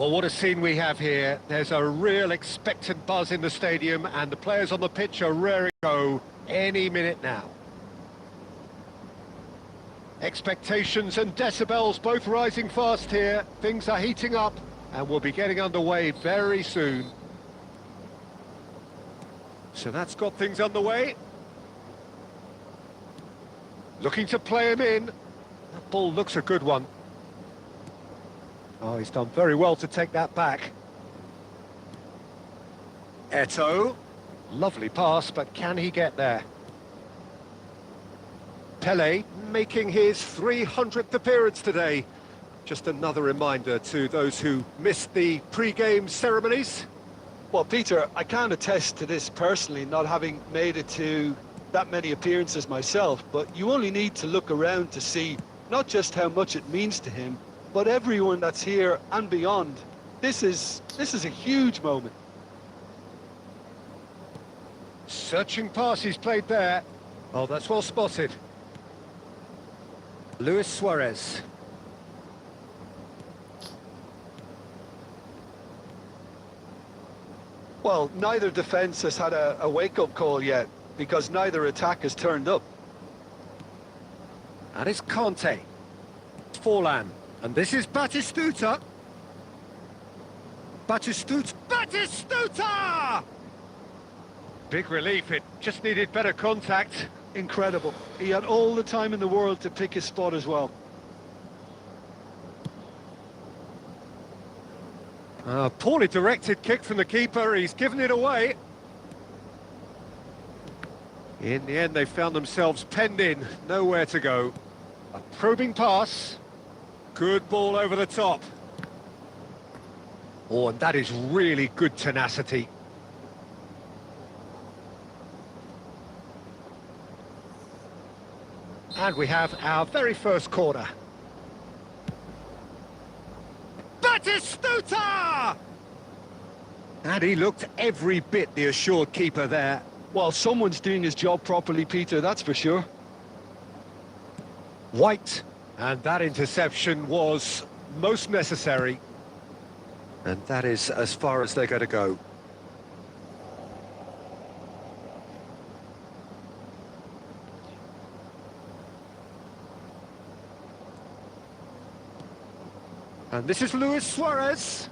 Well, what a scene we have here. There's a real expectant buzz in the stadium, and the players on the pitch are raring to go any minute now. Expectations and decibels both rising fast here. Things are heating up, and we'll be getting underway very soon. So that's got things underway. Looking to play him in. That ball looks a good one. Oh, he's done very well to take that back. Eto'o. Lovely pass, but can he get there? Pelé making his 300th appearance today. Just another reminder to those who missed the pre-game ceremonies. Well, Peter, I can't attest to this personally, not having made it to that many appearances myself, but you only need to look around to see not just how much it means to him, but everyone that's here and beyond. This is a huge moment. Searching pass he's played there. Oh, that's well spotted. Luis Suarez. Well, neither defence has had a wake-up call yet, because neither attack has turned up. That is Conte. Forlan. And this is Batistuta. Batistuta! Big relief, it just needed better contact. Incredible. He had all the time in the world to pick his spot as well. Poorly directed kick from the keeper, he's given it away. In the end, they found themselves penned in, nowhere to go. A probing pass. Good ball over the top. Oh, and that is really good tenacity. And we have our very first corner. Batistuta! And he looked every bit the assured keeper there. Well, someone's doing his job properly, Peter, that's for sure. White. And that interception was most necessary. And that is as far as they're going to go. And this is Luis Suarez.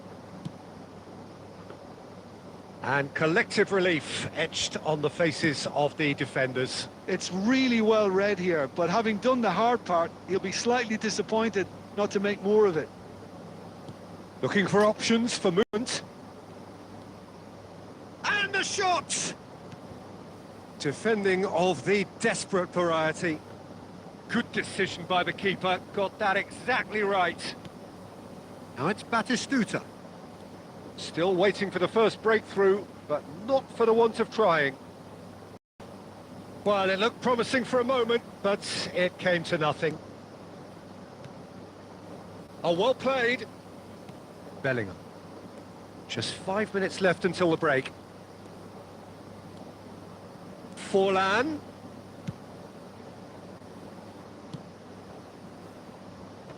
And collective relief etched on the faces of the defenders. It's really well read here, but having done the hard part, he'll be slightly disappointed not to make more of it. Looking for options for movement. And the shot! Defending of the desperate variety. Good decision by the keeper, got that exactly right. Now it's Batistuta. Still waiting for the first breakthrough, but not for the want of trying. Well, it looked promising for a moment, but it came to nothing. Oh, well played. Bellingham. Just 5 minutes left until the break. Forlan.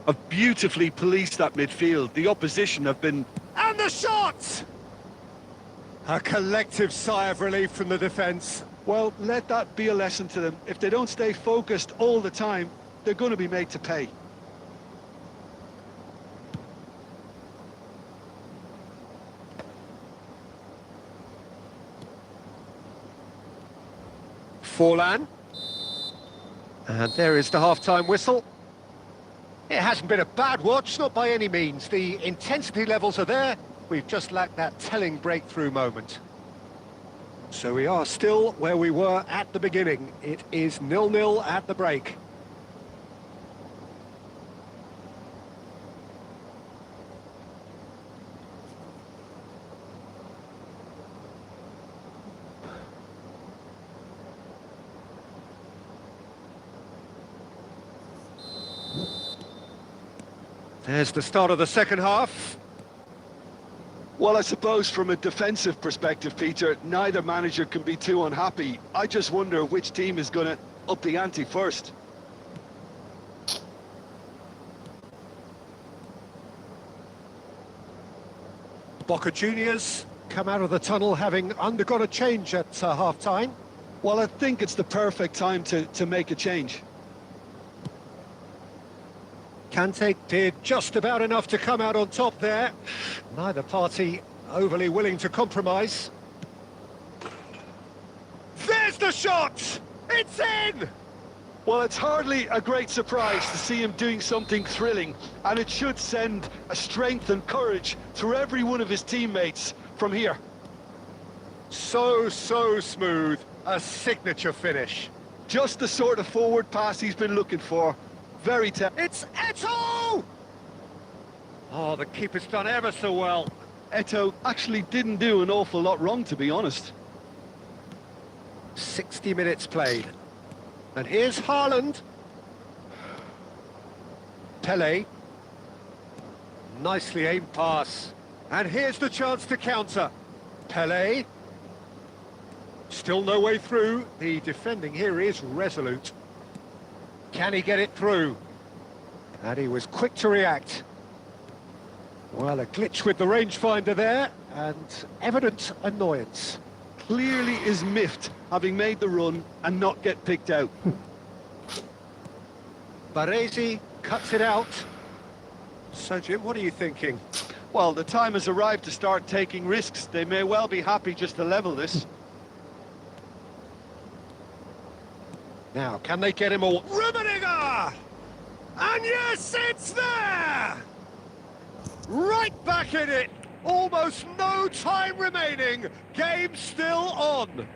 Have beautifully policed that midfield. The opposition have been... And the shot! A collective sigh of relief from the defence. Well, let that be a lesson to them. If they don't stay focused all the time, they're going to be made to pay. Forlan. And there is the half-time whistle. It hasn't been a bad watch, not by any means. The intensity levels are there. We've just lacked that telling breakthrough moment. So we are still where we were at the beginning. It is 0-0 at the break. There's the start of the second half. Well, I suppose from a defensive perspective, Peter, neither manager can be too unhappy. I just wonder which team is going to up the ante first. Boca Juniors come out of the tunnel having undergone a change at half-time. Well, I think it's the perfect time to make a change. Kante did just about enough to come out on top there. Neither party overly willing to compromise. There's the shot! It's in! Well, it's hardly a great surprise to see him doing something thrilling, and it should send a strength and courage through every one of his teammates from here. So smooth. A signature finish. Just the sort of forward pass he's been looking for. Very tough. It's Eto'o! Oh, the keeper's done ever so well. Eto'o actually didn't do an awful lot wrong, to be honest. 60 minutes played. And here's Haaland. Pele. Nicely aimed pass. And here's the chance to counter. Pele. Still no way through. The defending here is resolute. Can he get it through? And he was quick to react. Well, a glitch with the rangefinder there, and evident annoyance. Clearly is miffed, having made the run and not get picked out. Baresi cuts it out. So, Jim, what are you thinking? Well, the time has arrived to start taking risks. They may well be happy just to level this. Now, can they get him all? Rummenigge! And yes, it's there! Right back in it! Almost no time remaining. Game still on.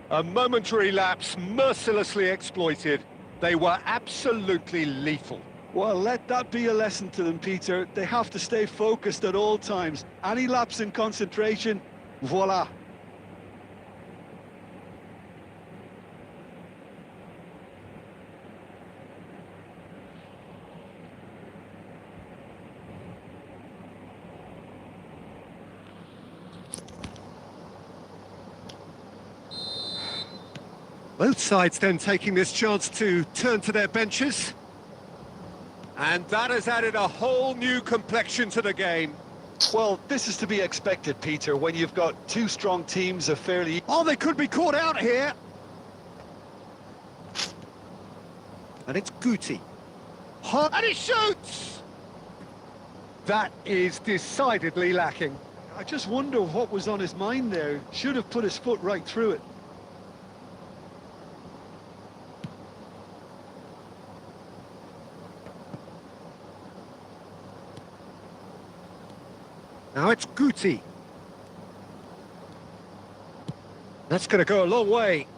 A momentary lapse mercilessly exploited. They were absolutely lethal. Well, let that be a lesson to them, Peter. They have to stay focused at all times. Any lapse in concentration, voila. Both sides then taking this chance to turn to their benches. And that has added a whole new complexion to the game. Well, this is to be expected, Peter, when you've got two strong teams of fairly... Oh, they could be caught out here. And it's Guti. And he shoots! That is decidedly lacking. I just wonder what was on his mind there. Should have put his foot right through it. Now it's Guti. That's going to go a long way.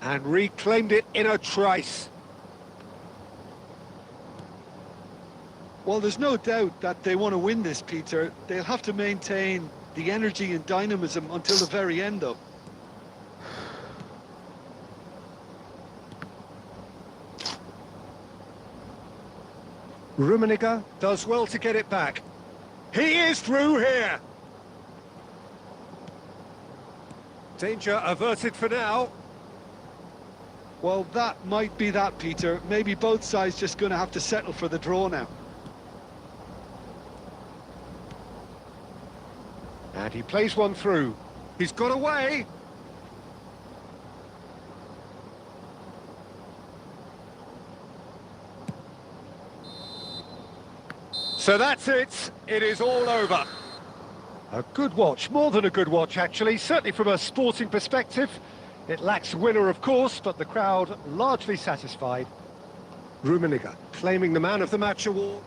And reclaimed it in a trice. Well, there's no doubt that they want to win this, Peter. They'll have to maintain the energy and dynamism until the very end, though. Rummenigge does well to get it back. He is through here. Danger averted for now. Well, that might be that, Peter. Maybe both sides just going to have to settle for the draw now. And he plays one through. He's got away. So that's it. It is all over. A good watch, more than a good watch actually, certainly from a sporting perspective. It lacks winner of course, but the crowd largely satisfied. Rummenigge claiming the man of the match award.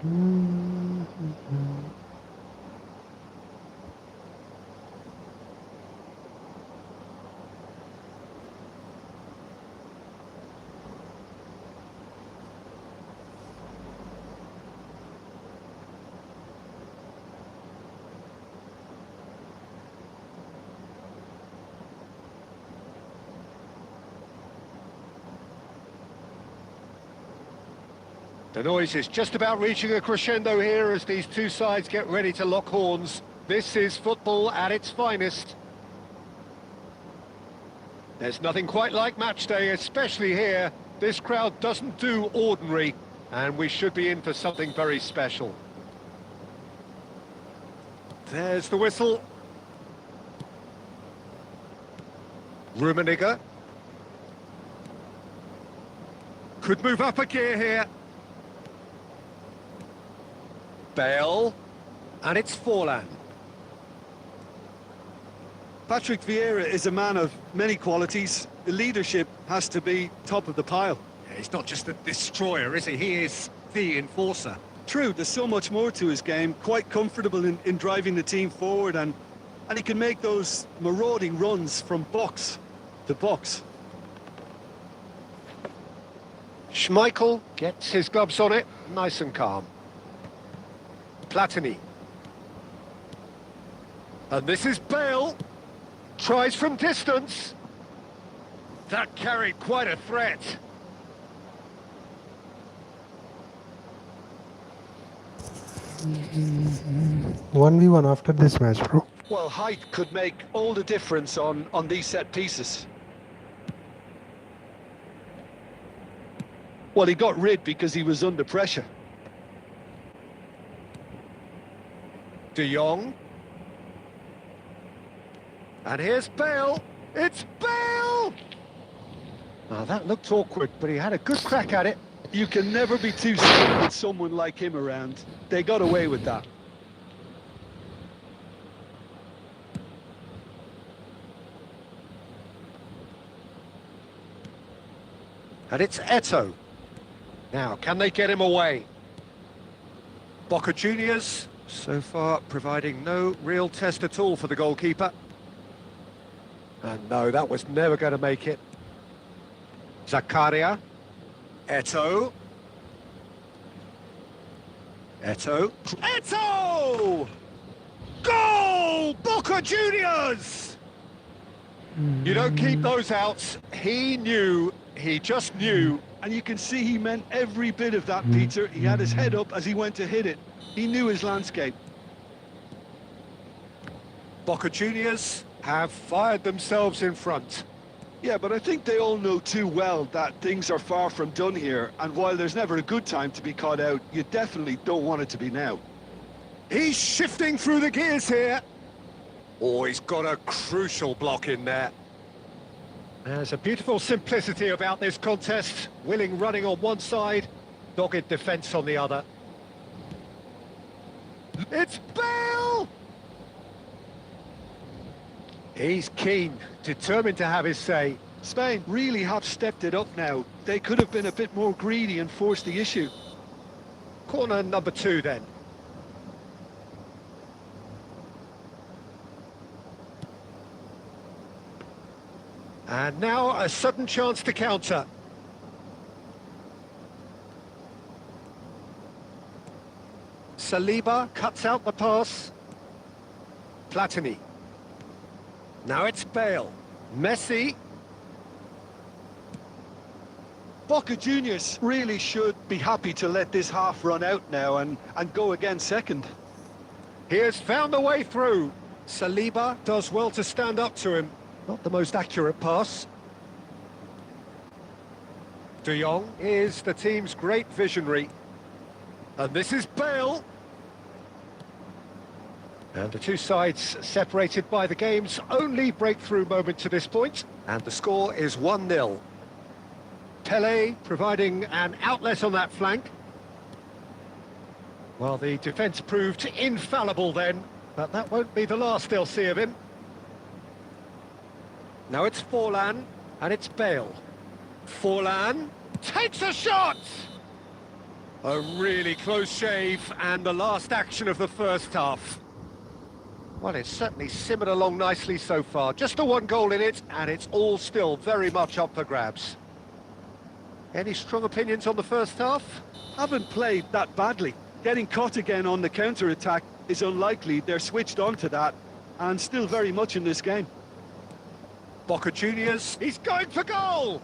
Mm. The noise is just about reaching a crescendo here as these two sides get ready to lock horns. This is football at its finest. There's nothing quite like match day, especially here. This crowd doesn't do ordinary, and we should be in for something very special. There's the whistle. Rummenigge. Could move up a gear here. Bale, and it's Forlan. Patrick Vieira is a man of many qualities. The leadership has to be top of the pile. Yeah, he's not just a destroyer, is he? He is the enforcer. True, there's so much more to his game. Quite comfortable in driving the team forward, and he can make those marauding runs from box to box. Schmeichel gets his gloves on it, nice and calm. Platini. And this is Bale. Tries from distance. That carried quite a threat. Mm. 1v1 after this match, bro. Well, height could make all the difference on these set pieces. Well, he got rid because he was under pressure. De Jong. And here's Bale. It's Bale! Now that looked awkward, but he had a good crack at it. You can never be too safe with someone like him around. They got away with that. And it's Eto'o. Now, can they get him away? Boca Juniors, so far providing no real test at all for the goalkeeper. And no, that was never going to make it. Zakaria. Eto'o. Eto'o. Eto'o! Goal! Boca Juniors! You don't keep those outs. He knew, he just knew. And you can see he meant every bit of that, Peter. He had his head up as he went to hit it. He knew his landscape. Boca Juniors have fired themselves in front. Yeah, but I think they all know too well that things are far from done here. And while there's never a good time to be caught out, you definitely don't want it to be now. He's shifting through the gears here. Oh, he's got a crucial block in there. There's a beautiful simplicity about this contest. Willing running on one side, dogged defence on the other. It's Bale! He's keen, determined to have his say. Spain really have stepped it up now. They could have been a bit more greedy and forced the issue. Corner number 2 then. And now a sudden chance to counter. Saliba cuts out the pass. Platini. Now it's Bale. Messi. Boca Juniors really should be happy to let this half run out now and go again second. He has found a way through. Saliba does well to stand up to him. Not the most accurate pass. De Jong is the team's great visionary. And this is Bale. And the two sides separated by the game's only breakthrough moment to this point. And the score is 1-0. Pele providing an outlet on that flank. Well, the defence proved infallible then, but that won't be the last they'll see of him. Now it's Forlan, and it's Bale. Forlan takes a shot! A really close shave, and the last action of the first half. Well, it's certainly simmered along nicely so far. Just the one goal in it, and it's all still very much up for grabs. Any strong opinions on the first half? Haven't played that badly. Getting caught again on the counter-attack is unlikely. They're switched on to that, and still very much in this game. Boca Juniors, he's going for goal!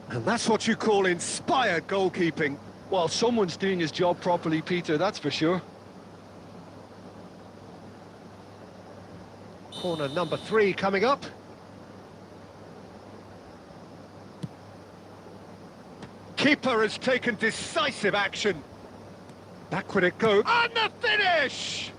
And that's what you call inspired goalkeeping. Well, someone's doing his job properly, Peter, that's for sure. Corner number 3 coming up. Keeper has taken decisive action. Backward it goes. And the finish!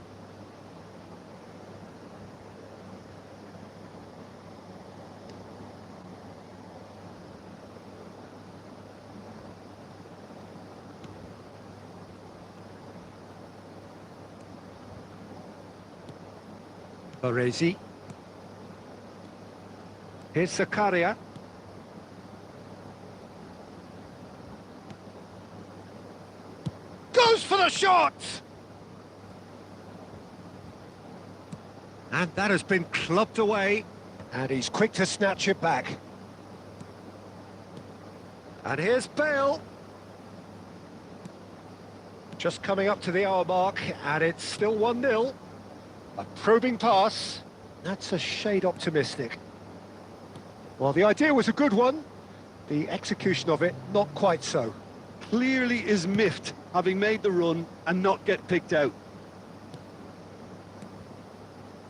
Baresi. Here's Zakaria. Goes for the shot! And that has been clubbed away. And he's quick to snatch it back. And here's Bale. Just coming up to the hour mark, and it's still 1-0. A probing pass. That's a shade optimistic. Well, the idea was a good one. The execution of it, not quite so. Clearly is miffed, having made the run and not get picked out.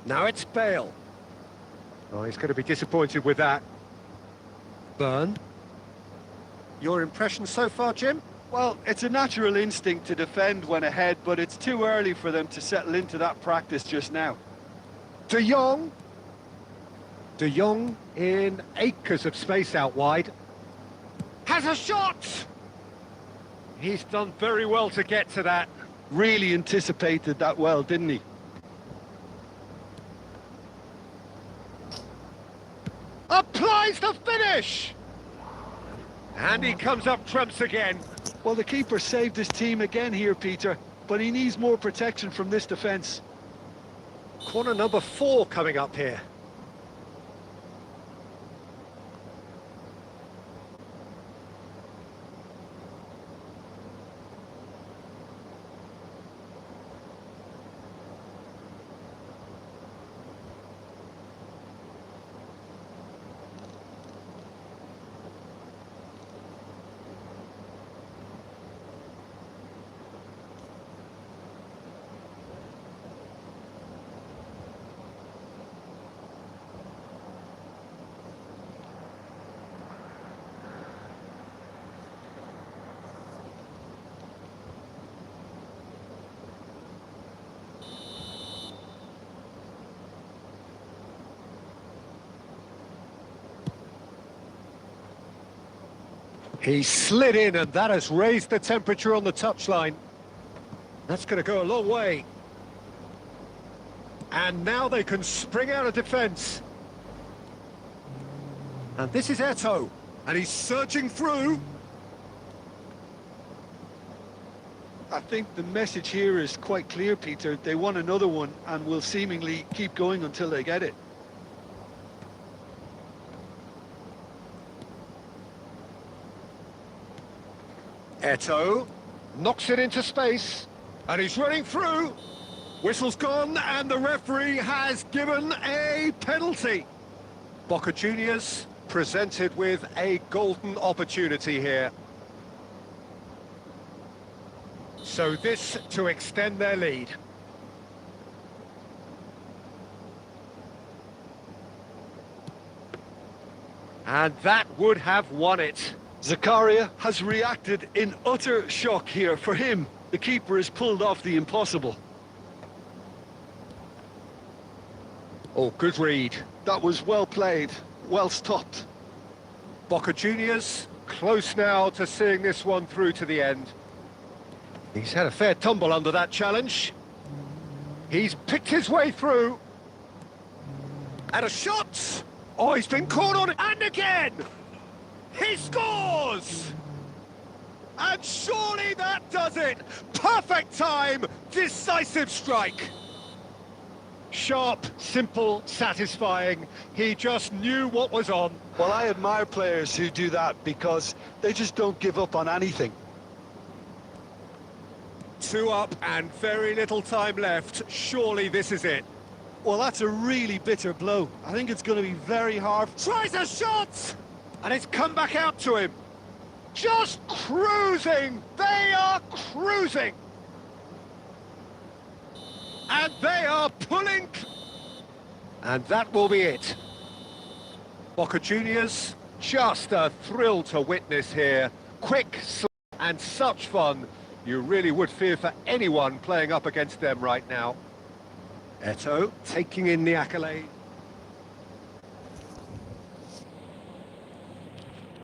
Now it's Bale. Oh, he's going to be disappointed with that. Burn. Your impression so far, Jim? Well, it's a natural instinct to defend when ahead, but it's too early for them to settle into that practice just now. De Jong. De Jong in acres of space out wide. Has a shot! He's done very well to get to that. Really anticipated that well, didn't he? Applies the finish! And he comes up trumps again. Well, the keeper saved his team again here, Peter, but he needs more protection from this defence. Corner number 4 coming up here. He slid in, and that has raised the temperature on the touchline. That's going to go a long way. And now they can spring out of defence. And this is Eto'o, and he's surging through. I think the message here is quite clear, Peter. They want another one and will seemingly keep going until they get it. Eto'o knocks it into space, and he's running through. Whistle's gone, and the referee has given a penalty. Boca Juniors presented with a golden opportunity here. So this to extend their lead. And that would have won it. Zakaria has reacted in utter shock here. For him, the keeper has pulled off the impossible. Oh, good read. That was well played, well stopped. Boca Juniors close now to seeing this one through to the end. He's had a fair tumble under that challenge. He's picked his way through. And a shot! Oh, he's been caught on it, and again! He scores! And surely that does it! Perfect time! Decisive strike! Sharp, simple, satisfying. He just knew what was on. Well, I admire players who do that because they just don't give up on anything. 2 up and very little time left. Surely this is it. Well, that's a really bitter blow. I think it's going to be very hard. Tries a shot! And it's come back out to him. Just cruising! They are cruising! And they are pulling... And that will be it. Boca Juniors, just a thrill to witness here. Quick and such fun. You really would fear for anyone playing up against them right now. Eto'o taking in the accolade.